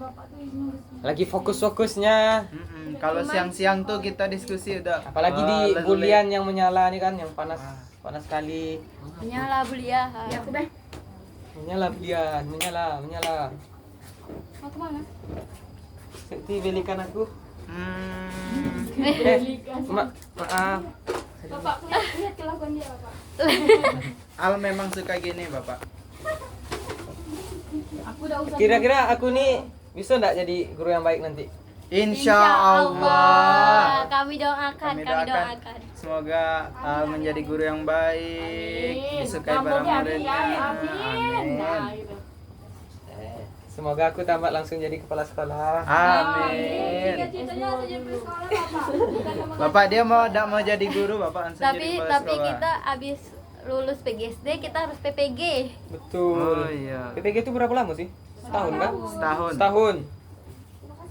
Speaker 1: Lagi fokus-fokusnya.
Speaker 2: Kalau siang-siang tuh kita diskusi udah.
Speaker 1: Apalagi di
Speaker 2: lesu-lesu.
Speaker 1: bulian yang menyala nih kan, yang panas sekali.
Speaker 3: Menyala belia. Ya aku deh.
Speaker 1: Menyala bulian, menyala.
Speaker 3: Mau kemana?
Speaker 1: Seperti belikan aku.
Speaker 2: Hmm.
Speaker 1: Maaf.
Speaker 3: Bapak lihat kelakuan dia, Bapak.
Speaker 2: Al memang suka gini, Bapak.
Speaker 3: Aku udah usah.
Speaker 1: Kira-kira aku nih bisa enggak jadi guru yang baik nanti?
Speaker 2: Insya Allah.
Speaker 3: Kami doakan,
Speaker 2: Kami
Speaker 3: kami
Speaker 2: doakan.
Speaker 3: doakan.
Speaker 2: Semoga Al menjadi guru yang baik, disukai para muridnya. Amin.
Speaker 1: Semoga aku tamat langsung jadi kepala sekolah.
Speaker 2: Amin. Bapak dia tidak mau jadi guru, Bapak langsung jadi kepala
Speaker 3: Tapi
Speaker 2: sekolah.
Speaker 3: kita abis lulus PGSD kita harus PPG.
Speaker 1: Betul.
Speaker 2: Oh iya.
Speaker 1: PPG itu berapa lama sih? Setahun kan?
Speaker 2: Setahun.
Speaker 1: Setahun.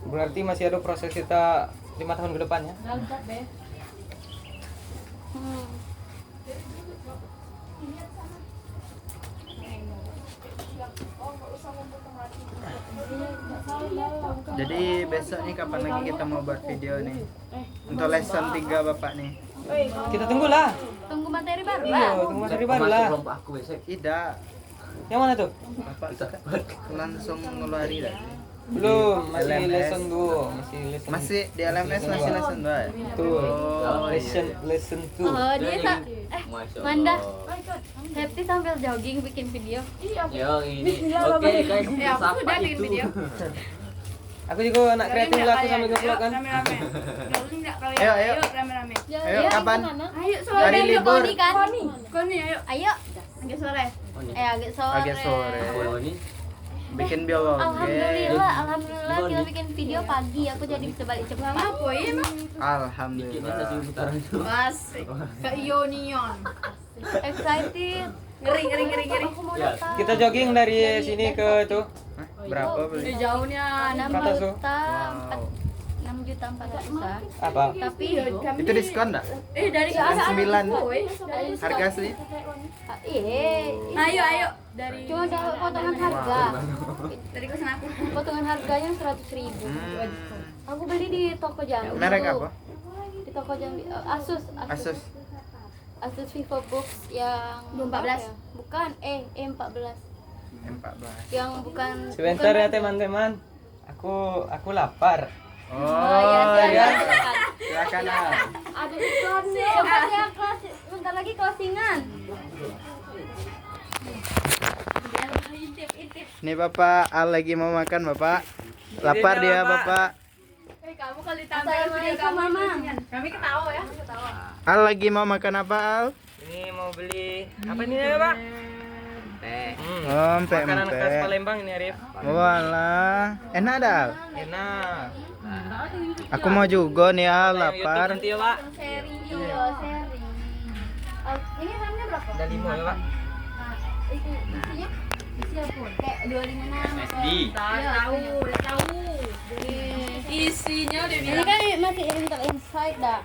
Speaker 1: Berarti masih ada proses kita 5 tahun ke depannya.
Speaker 2: Jadi besok nih kapan lagi kita mau buat video nih? Untuk lesson 3 Bapak nih.
Speaker 1: Kita tunggulah.
Speaker 3: Tunggu materi baru
Speaker 1: Iya,
Speaker 3: lah.
Speaker 1: tunggu materi baru lah.
Speaker 5: Kelompok aku besok.
Speaker 2: Tidak.
Speaker 1: Yang mana tuh?
Speaker 2: Bapak langsung ngeluari dah.
Speaker 1: Belum, masih
Speaker 2: LMS.
Speaker 1: lesson 2, masih lesson.
Speaker 2: Masih di LMS masih lesson 2 ya?
Speaker 1: Betul.
Speaker 2: Oh,
Speaker 1: lesson 2.
Speaker 3: Oh, dia tak
Speaker 5: Masya
Speaker 3: Manda.
Speaker 5: Allah.
Speaker 3: Septi sambil jogging bikin video.
Speaker 5: Yo ini. Oke guys,
Speaker 4: aku
Speaker 5: siapa
Speaker 4: udah bikin
Speaker 5: itu?
Speaker 4: video.
Speaker 1: Aku juga anak kreatif lah, aku sambil nge-vlog kan.
Speaker 4: Rame-rame. Jolin enggak kalian?
Speaker 2: Ayo, ayo.
Speaker 4: Rame-rame.
Speaker 2: Ayo kapan?
Speaker 4: Ayo sore.
Speaker 2: Hari libur.
Speaker 3: Koni kan?
Speaker 4: Koni ayo.
Speaker 3: Ayo.
Speaker 4: Agak sore.
Speaker 5: Oh, ini.
Speaker 3: Agak sore.
Speaker 2: Agak sore.
Speaker 5: Oh, ini.
Speaker 2: Bikin biologi.
Speaker 3: Alhamdulillah kita bikin video pagi. Aku jadi bisa balik cepat.
Speaker 4: Apa ya emang?
Speaker 5: Bikin
Speaker 2: Alhamdulillah.
Speaker 5: stasiun putaran itu.
Speaker 4: Mas. Ke Ionion.
Speaker 3: Excited.
Speaker 4: Ngeri.
Speaker 3: Aku mau
Speaker 5: Ya,
Speaker 3: datang.
Speaker 1: Kita jogging dari sini ke tuh.
Speaker 2: Hah, berapa beli?
Speaker 4: Jauhnya
Speaker 3: 6
Speaker 1: Kata su.
Speaker 3: juta.
Speaker 2: Wow.
Speaker 3: 6 juta 400-an.
Speaker 1: Apa?
Speaker 3: Tapi
Speaker 2: Itu diskon enggak?
Speaker 4: dari
Speaker 2: Yang 9.
Speaker 4: Woi.
Speaker 2: Harga asli?
Speaker 4: Ayo. Dari
Speaker 3: Cuma dapat potongan harga.
Speaker 4: dari kosan aku.
Speaker 3: Potongan harganya 100.000. Aku beli di toko Jambi.
Speaker 2: Merek
Speaker 3: tuh.
Speaker 2: apa?
Speaker 3: Di toko Jambi. Asus.
Speaker 2: Asus.
Speaker 3: Asus VivoBook yang
Speaker 4: 14.
Speaker 3: apa ya? Bukan, E14.
Speaker 2: M14.
Speaker 3: Yang bukan
Speaker 1: Sebentar ya teman-teman. Aku lapar.
Speaker 2: Oh,
Speaker 3: iya,
Speaker 2: iya.
Speaker 3: silakan.
Speaker 2: Silakan Al.
Speaker 3: Ada itu closingan.
Speaker 2: Nih Bapak, Al lagi mau makan Bapak. Lapar
Speaker 1: Ini dia,
Speaker 2: dia
Speaker 1: Bapak.
Speaker 2: Bapak.
Speaker 4: Kamu kali tampil
Speaker 3: Assalamualaikum mama.
Speaker 4: Kami ketawa ya, ketawa.
Speaker 2: Al lagi mau makan apa Al?
Speaker 1: Ini mau beli apa ini ya, Pak?
Speaker 2: Oh,
Speaker 1: Makanan khas
Speaker 2: empek-empek.
Speaker 1: Palembang ini Arif.
Speaker 2: Walah, enak dah. Al.
Speaker 1: Enak.
Speaker 2: Aku mau juga nih Al,
Speaker 1: Tayang YouTube
Speaker 2: lapar.
Speaker 1: nanti ya, Pak.
Speaker 3: Sharing, iya sharing. Oh, ini RAM-nya berapa?
Speaker 1: Ada 5 ya, Pak.
Speaker 3: Nah, itu isinya pun kayak 256.
Speaker 5: SD.
Speaker 3: Udah tahu.
Speaker 4: Isinya udah
Speaker 3: Ini kan masih Intel Inside dah.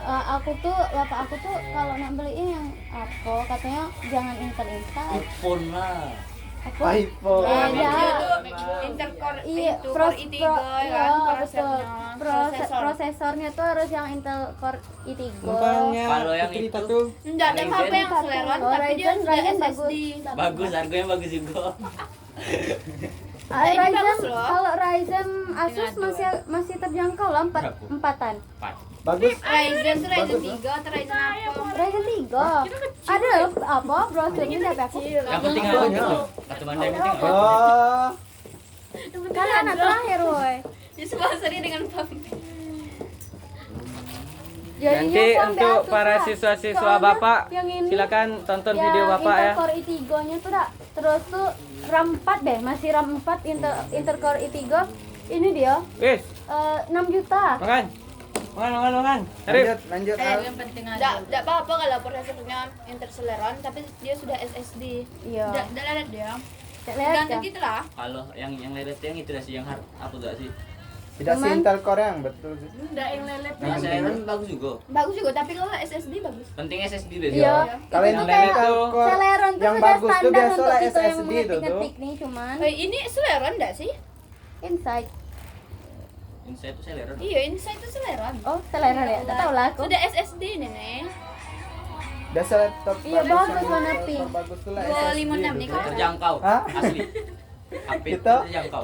Speaker 3: Bapak aku tuh kalau nak beliin yang apa katanya jangan Intel Inside.
Speaker 5: iPhone lah.
Speaker 3: Apa?
Speaker 2: iPhone.
Speaker 4: intercore
Speaker 3: Iya,
Speaker 4: itu Core i3
Speaker 3: iya,
Speaker 4: kan
Speaker 3: betul.
Speaker 4: prosesor.
Speaker 3: Prosesornya tuh harus yang Intel Core i3.
Speaker 5: Kalau yang
Speaker 1: Putri
Speaker 5: itu
Speaker 1: tuh.
Speaker 4: Enggak ada
Speaker 5: Ryzen.
Speaker 4: HP yang Celeron
Speaker 3: Oh,
Speaker 4: tapi dia
Speaker 3: Ryzen,
Speaker 4: sudah
Speaker 3: Ryzen
Speaker 4: SSD.
Speaker 5: Bagus, harganya bagus juga.
Speaker 4: Nah, ini
Speaker 3: Ryzen,
Speaker 4: bagus loh.
Speaker 3: kalau Ryzen Asus masih terjangkau lah, empatan.
Speaker 2: Bagus.
Speaker 4: Ryzen tuh Ryzen 3 atau Ryzen apa?
Speaker 3: Ryzen 3. Ada apa? Browsernya dari aku.
Speaker 5: Yang penting apa gitu? Kata Manda yang penting apa?
Speaker 2: Oh,
Speaker 3: Kan anak terakhir, woi.
Speaker 4: Disponsori dengan pabrik.
Speaker 1: Nanti untuk para siswa-siswa Bapak, silakan tonton video Bapak ya.
Speaker 3: Intel Core i3-nya tuh dah. Terus tuh RAM 4 deh, masih RAM 4 Intel Core i3. Ini dia
Speaker 1: Wis,
Speaker 3: 6 juta.
Speaker 1: makan. Makan. Arif.
Speaker 2: lanjut Al.
Speaker 4: Enggak apa-apa kalau prosesornya Intel Celeron tapi dia sudah SSD.
Speaker 3: Iya.
Speaker 4: Enggak lihat dia.
Speaker 3: Cek lihat
Speaker 4: Gantung
Speaker 3: ya.
Speaker 4: gitu lah.
Speaker 5: Kalau yang lelet yang itu dah sih yang hard apa enggak sih?
Speaker 2: Tidak sih Intel Core yang betul sih.
Speaker 4: Enggak yang lelet.
Speaker 5: Yang Celeron bagus juga.
Speaker 4: Bagus juga tapi kalau SSD bagus.
Speaker 5: Penting SSD deh.
Speaker 3: Iya.
Speaker 2: Kalau
Speaker 3: Itu
Speaker 2: yang
Speaker 3: tuh kayak
Speaker 2: Intel Core
Speaker 3: Celeron tuh
Speaker 2: yang
Speaker 3: sudah
Speaker 2: bagus tuh
Speaker 3: standar
Speaker 2: biasa
Speaker 3: untuk
Speaker 2: lah
Speaker 3: kita yang
Speaker 2: SSD itu tuh.
Speaker 3: ngetik nih cuman
Speaker 4: Ini Celeron enggak sih?
Speaker 3: Insight.
Speaker 5: Inside itu Celeron.
Speaker 4: Iya, Insight itu Celeron.
Speaker 3: Oh, Celeron ya? Tak tahu lah aku.
Speaker 4: Sudah SSD nenek.
Speaker 2: Biasa laptop
Speaker 3: Iya, bagus warna
Speaker 2: laptop
Speaker 3: pink.
Speaker 2: bagus tuh lah
Speaker 4: 256
Speaker 2: SSD
Speaker 4: nih,
Speaker 2: itu.
Speaker 4: Kak.
Speaker 5: Terjangkau.
Speaker 2: Hah?
Speaker 5: Asli. HP itu
Speaker 2: Gitu?
Speaker 5: terjangkau.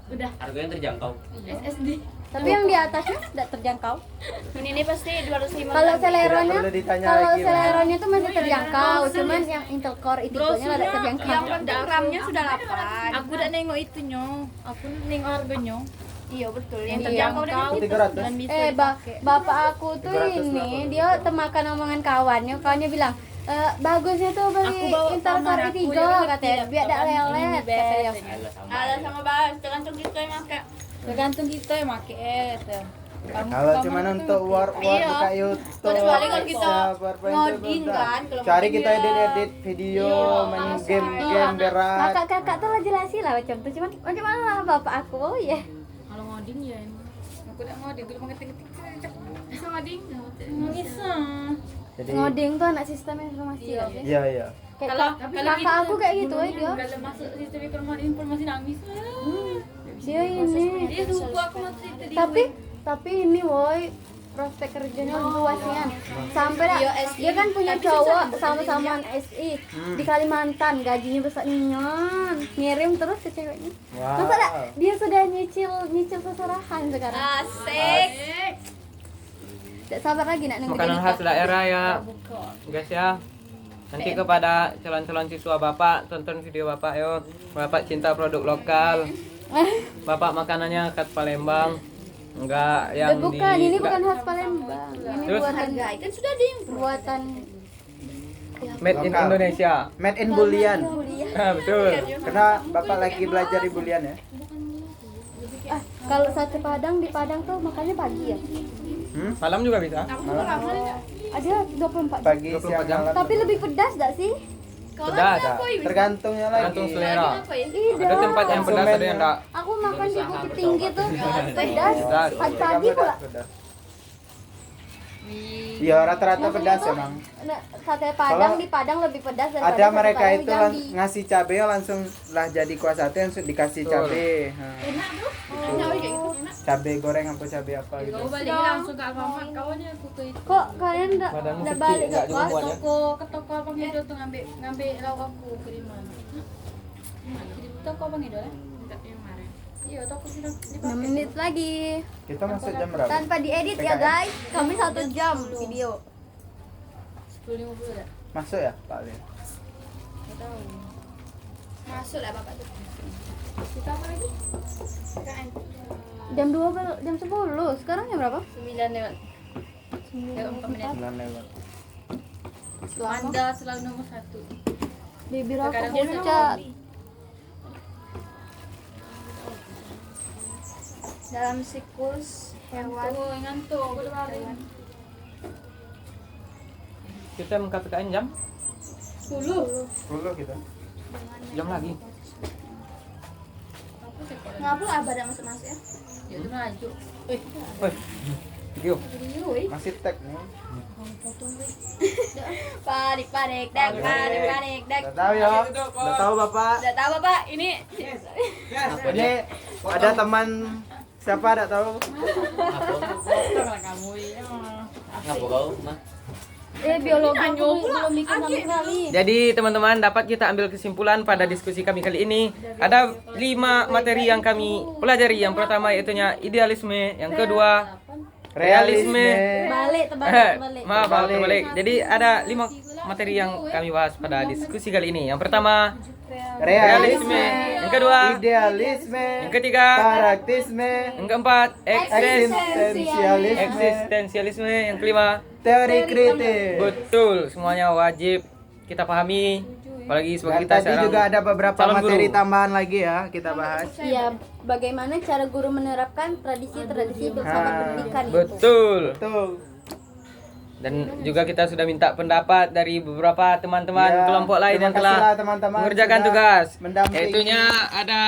Speaker 4: Udah
Speaker 5: Harganya terjangkau.
Speaker 4: SSD.
Speaker 3: Tapi yang di atasnya tidak terjangkau.
Speaker 4: Ini pasti 256.
Speaker 3: Kalau Celeronnya,
Speaker 2: perlu ditanya
Speaker 3: kalau
Speaker 2: lagi lah.
Speaker 3: Celeronnya tuh masih terjangkau, cuman yang Intel Core i3-nya ada terjangkau.
Speaker 4: yang rendah RAM-nya sudah 8.
Speaker 6: Aku udah nengok itunya, aku nengok harganya.
Speaker 4: Iya betul, yang
Speaker 3: Iya.
Speaker 4: terjangkau udah
Speaker 6: Kau
Speaker 2: 300.
Speaker 6: dan bisa dipakai.
Speaker 3: Bapak aku tuh
Speaker 2: 300
Speaker 3: ini,
Speaker 2: berapa?
Speaker 3: dia temakan omongan kawannya bilang, bagusnya tuh beli
Speaker 6: Aku bawa
Speaker 3: Intel
Speaker 6: kamar
Speaker 3: Core
Speaker 6: aku,
Speaker 3: i3
Speaker 6: dia
Speaker 3: katanya, biar tidak lelet katanya.
Speaker 5: Alah sama.
Speaker 4: Ada sama bahas, tergantung kita yang pakai.
Speaker 6: Tergantung kita yang pakai itu.
Speaker 2: Kalau cuma untuk war
Speaker 4: Iya.
Speaker 2: buka YouTube,
Speaker 4: Kecuali kalau kita
Speaker 2: PowerPoint
Speaker 4: ngoding
Speaker 2: itu udah.
Speaker 4: kan, kalau
Speaker 2: Cari
Speaker 4: ngoding
Speaker 2: kita
Speaker 4: ya.
Speaker 2: edit video, main
Speaker 3: Iya,
Speaker 2: game berat.
Speaker 3: Kakak-kakak tuh lah jelasin lah macam tuh, cuman macam mana lah bapak aku, oh ya.
Speaker 6: Kalau ngoding ya emang. Aku udah ngoding, dulu mengetik-ketik. Bisa ngoding? Nggak bisa.
Speaker 2: Jadi
Speaker 3: Ngoding tuh anak sistem informasi ya.
Speaker 2: iya iya.
Speaker 3: Kayak
Speaker 6: Kalau
Speaker 3: kakak aku kayak gitu aja dia.
Speaker 6: Kalau masuk sistem informasi nangis.
Speaker 3: Dia ini.
Speaker 6: Dia suka aku masuk itu di
Speaker 3: Tapi ini woi prospek kerjanya luas kan. Sampai dah,
Speaker 4: Iya, SI.
Speaker 3: dia kan punya
Speaker 4: Tapi
Speaker 3: cowok
Speaker 4: susah
Speaker 3: sama-sama SI di Kalimantan, gajinya besar nian. Ngirim terus ke ceweknya.
Speaker 2: Wow.
Speaker 3: Masa dah, dia sudah nyicil seserahan sekarang.
Speaker 4: Asik.
Speaker 3: Tidak sabar lagi nak nunggu
Speaker 1: Makanan
Speaker 3: dia
Speaker 1: khas
Speaker 3: nikah.
Speaker 1: daerah ya, guys ya. Nanti kepada calon-calon siswa Bapak, tonton video Bapak yo. Bapak cinta produk lokal. Bapak makanannya khas Palembang. Enggak yang
Speaker 3: Bukan,
Speaker 1: di
Speaker 3: ini
Speaker 1: enggak-
Speaker 3: bukan khas Palembang. Ini
Speaker 1: Terus?
Speaker 3: buatan
Speaker 4: Hargai kan sudah ada yang
Speaker 3: buatan
Speaker 1: made in
Speaker 2: Lokal.
Speaker 1: Indonesia.
Speaker 2: Made in Bulian.
Speaker 1: Ah, betul.
Speaker 2: Karena Bapak lagi belajar di Bulian ya.
Speaker 3: kalau sate Padang di Padang tuh makannya pagi ya.
Speaker 1: Malam juga bisa.
Speaker 3: Ada 24 jam.
Speaker 2: Pagi
Speaker 1: 24
Speaker 2: siang
Speaker 1: jam.
Speaker 2: malam.
Speaker 3: Tapi lebih pedas gak sih?
Speaker 1: Pedas.
Speaker 2: Tergantungnya lagi.
Speaker 1: Tergantung selera.
Speaker 3: Iya.
Speaker 1: Ada tempat yang pedas, ada yang enggak.
Speaker 3: Aku makan di Bukit Tinggi tuh pedas.
Speaker 1: Pedas.
Speaker 3: Pagi-pagi pula.
Speaker 2: Iya rata-rata
Speaker 3: Maksudnya
Speaker 2: pedas
Speaker 3: tuh,
Speaker 2: emang.
Speaker 3: Sate Padang
Speaker 2: Kalau
Speaker 3: di Padang lebih pedas daripada
Speaker 2: Ada
Speaker 3: sate
Speaker 2: mereka
Speaker 3: Padang
Speaker 2: itu
Speaker 3: di Jambi.
Speaker 2: ngasih cabai langsung lah jadi kuah sate langsung dikasih
Speaker 1: Betul.
Speaker 2: cabai.
Speaker 3: Oh.
Speaker 2: Cabai goreng apa cabai apa gitu.
Speaker 6: Kau balik langsung ke Alfamart, kau aja aku ke itu.
Speaker 3: Kok kalian
Speaker 1: Badanmu
Speaker 3: enggak
Speaker 1: kecil,
Speaker 3: balik ke
Speaker 1: enggak juga
Speaker 3: kos?
Speaker 1: muat ya?
Speaker 6: Ke toko Abang Edo tuh ngambil lauk aku kiriman. Kirim toko Abang Edo lah. Enggak yang kemarin. Iya, toko sudah
Speaker 3: 6 menit lagi.
Speaker 2: Kita masuk jam berapa?
Speaker 3: Tanpa diedit ya guys. Kami 1 jam video.
Speaker 6: 10.50 dah.
Speaker 2: Masuk ya Pak Lin?
Speaker 6: Nggak tahu.
Speaker 4: Masuk lah bapak tuh.
Speaker 6: Kita apa lagi? PKN.
Speaker 3: Jam 2 jam 10. Sekarang jam berapa?
Speaker 6: 9 lewat. 4 menit.
Speaker 2: 9 lewat.
Speaker 6: Anda selalu nomor 1.
Speaker 3: Bibir aku
Speaker 6: Kadang dia
Speaker 3: pucat.
Speaker 4: Dalam siklus hewan.
Speaker 6: Ngantuk.
Speaker 1: Kita mengKPKN jam
Speaker 2: 10 kita.
Speaker 1: jam lagi.
Speaker 4: Ngapa lah badan masuk-masuk ya?
Speaker 6: Ya itu maju.
Speaker 1: Woi. Video.
Speaker 2: Masih tag nih.
Speaker 4: Panik dak.
Speaker 2: Udah tahu ya? Udah tahu Bapak?
Speaker 4: Udah tahu bapak ini
Speaker 2: Ini ada teman siapa enggak tahu?
Speaker 5: Ngapa kau? Mah.
Speaker 3: Biologi aku belum bikin sama sekali.
Speaker 1: Jadi teman-teman dapat kita ambil kesimpulan pada diskusi kami kali ini. Ada 5 materi yang kami pelajari. Yang pertama yaitunya idealisme, yang kedua realisme.
Speaker 3: Terbalik.
Speaker 1: Maaf, terbalik. Jadi ada 5 materi yang kami bahas pada diskusi kali ini. Yang pertama realisme, yang kedua
Speaker 2: Idealisme.
Speaker 1: yang ketiga,
Speaker 2: Karaktisme.
Speaker 1: yang keempat
Speaker 2: Eksistensialisme.
Speaker 1: eksistensialisme, yang kelima
Speaker 2: Teori kritis.
Speaker 1: betul, semuanya wajib kita pahami. Apalagi
Speaker 2: Dan
Speaker 1: sebagai kita
Speaker 2: tadi
Speaker 1: seorang
Speaker 2: juga ada beberapa
Speaker 1: calon guru.
Speaker 2: materi tambahan lagi ya kita bahas.
Speaker 3: Iya, bagaimana cara guru menerapkan tradisi-tradisi filsafat pendidikan itu.
Speaker 1: Betul.
Speaker 2: Betul.
Speaker 1: Dan juga kita sudah minta pendapat dari beberapa teman-teman
Speaker 2: Ya,
Speaker 1: kelompok lain
Speaker 2: terima
Speaker 1: yang telah
Speaker 2: kasihlah teman-teman
Speaker 1: mengerjakan
Speaker 2: sudah
Speaker 1: tugas.
Speaker 2: mendampingi.
Speaker 1: Yaitunya ada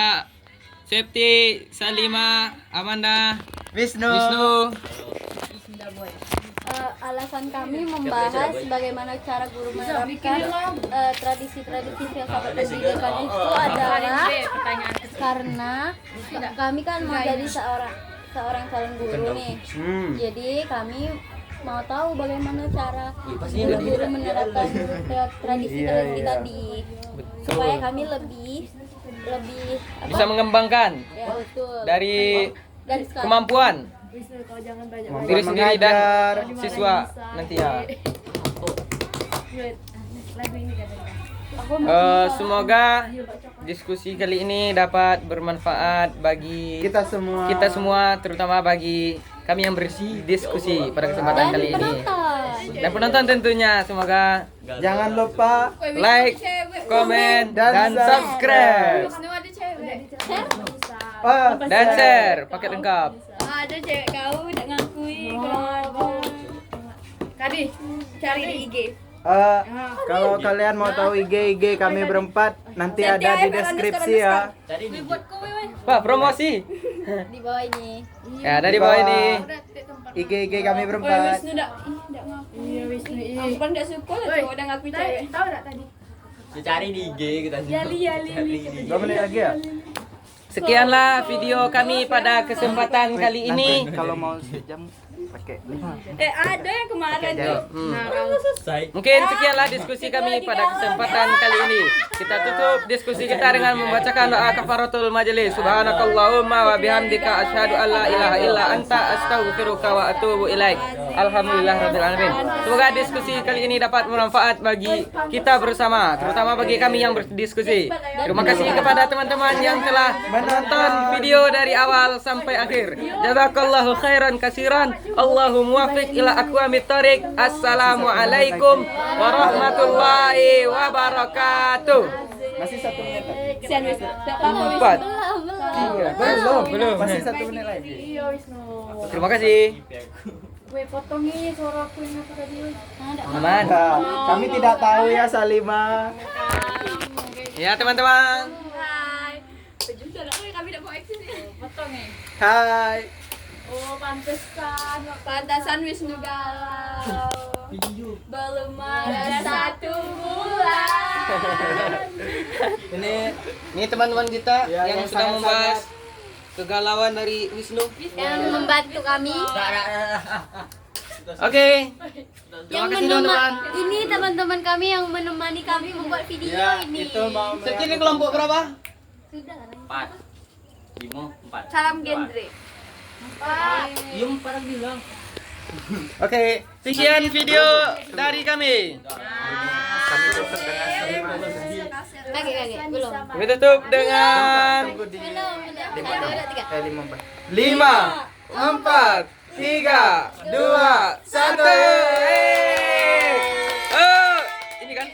Speaker 1: Septi, Salima, Amanda,
Speaker 2: Wisnu.
Speaker 3: Alasan kami membahas bagaimana cara guru menerapkan tradisi-tradisi filsafat pendidikan itu adalah
Speaker 6: Pertanyaan
Speaker 3: karena kami kan mau jadi seorang calon guru nih. Jadi kami mau tahu bagaimana cara guru menerapkan tradisi-tradisi tadi supaya kami lebih
Speaker 1: bisa mengembangkan
Speaker 3: ya betul
Speaker 1: dari
Speaker 3: sekarang.
Speaker 1: kemampuan diri sendiri dan
Speaker 2: mengajar.
Speaker 1: siswa nanti ya. Semoga diskusi kali ini dapat bermanfaat bagi
Speaker 2: Kita semua.
Speaker 1: terutama bagi kami yang bersih diskusi pada kesempatan
Speaker 3: Dan
Speaker 1: kali ini.
Speaker 3: penonton.
Speaker 1: Dan penonton tentunya semoga
Speaker 2: Jangan lupa
Speaker 1: like, komen, dan subscribe dan share paket lengkap.
Speaker 4: ada cewek kau udah ngakui Kadi cari di IG.
Speaker 2: Kalau kalian mau tahu IG kami berempat nanti ada di deskripsi ya.
Speaker 5: Tadi di
Speaker 1: Pak, promosi.
Speaker 3: Di bawah ini.
Speaker 1: Ya, ada di bawah ini.
Speaker 2: IG kami berempat.
Speaker 4: Wisnu dak ngaku. Iya Wisnu. Aku kan enggak suka lah cowok udah ngakui cewek.
Speaker 6: Tahu enggak tadi?
Speaker 5: cari di IG kita sih. Cari di
Speaker 2: 2 menit lagi ya?
Speaker 1: Sekianlah video kami pada kesempatan kali ini.
Speaker 2: Nanti kalau mau sejam pakai 5.
Speaker 4: Ada yang kemarin tuh.
Speaker 5: Selesai.
Speaker 1: Mungkin sekianlah diskusi kami pada kesempatan kali ini. Kita tutup diskusi kita dengan membacakan doa kafaratul majelis. Subhanakallahumma wa bihamdika asyhadu an la ilaha illa anta astaghfiruka wa atubu ilaik. Alhamdulillahirabbil alamin. Semoga diskusi kali ini dapat bermanfaat bagi kita bersama, terutama bagi kami yang berdiskusi. Terima kasih kepada teman-teman yang telah menonton video dari awal sampai akhir. Jazakallahu khairan kasiran. Allahu muwaffiq ila aqwamit thoriq. Assalamualaikum warahmatullahi wabarakatuh.
Speaker 2: Masih 1 menit lagi.
Speaker 4: Sian Wisnu.
Speaker 1: Empat.
Speaker 2: Belum.
Speaker 1: Belum.
Speaker 2: Masih 1 menit lagi.
Speaker 6: Iya Wisnu.
Speaker 1: Terima kasih.
Speaker 6: Weh potongin suara aku yang apa tadi weh.
Speaker 1: Teman.
Speaker 2: Nah, kami tidak tahu ya Salima.
Speaker 1: Ya teman-teman.
Speaker 4: Hai. Bejuta dah kami dak bawa action ni.
Speaker 6: Potongin.
Speaker 2: Hai.
Speaker 6: Oh pantesan.
Speaker 4: Pantasan Wisnu galau. Belum ada 1 bulan.
Speaker 1: Ini teman-teman kita
Speaker 2: Ya,
Speaker 1: yang
Speaker 2: yang
Speaker 1: sedang
Speaker 2: sangat-sangat-
Speaker 1: membahas kegalauan dari Wisnu.
Speaker 3: Yang membantu kami.
Speaker 1: Oke. Terima kasih teman-teman.
Speaker 3: Ini teman-teman kami yang menemani kami membuat video
Speaker 2: Ya,
Speaker 3: ini.
Speaker 2: itu mau
Speaker 1: Ini kelompok berapa?
Speaker 3: Sudah.
Speaker 5: 4. 5, 4.
Speaker 4: Salam genre.
Speaker 5: Iya, 4 bilang.
Speaker 1: Oke, sekian video dari kami.
Speaker 2: Kami tutup dengan
Speaker 3: Kaki belum.
Speaker 1: Kami tutup dengan
Speaker 2: tunggu di
Speaker 3: Udah, udah, tiga.
Speaker 2: 5
Speaker 1: 5, 4, 3, 2, 1. Oh, ini kan?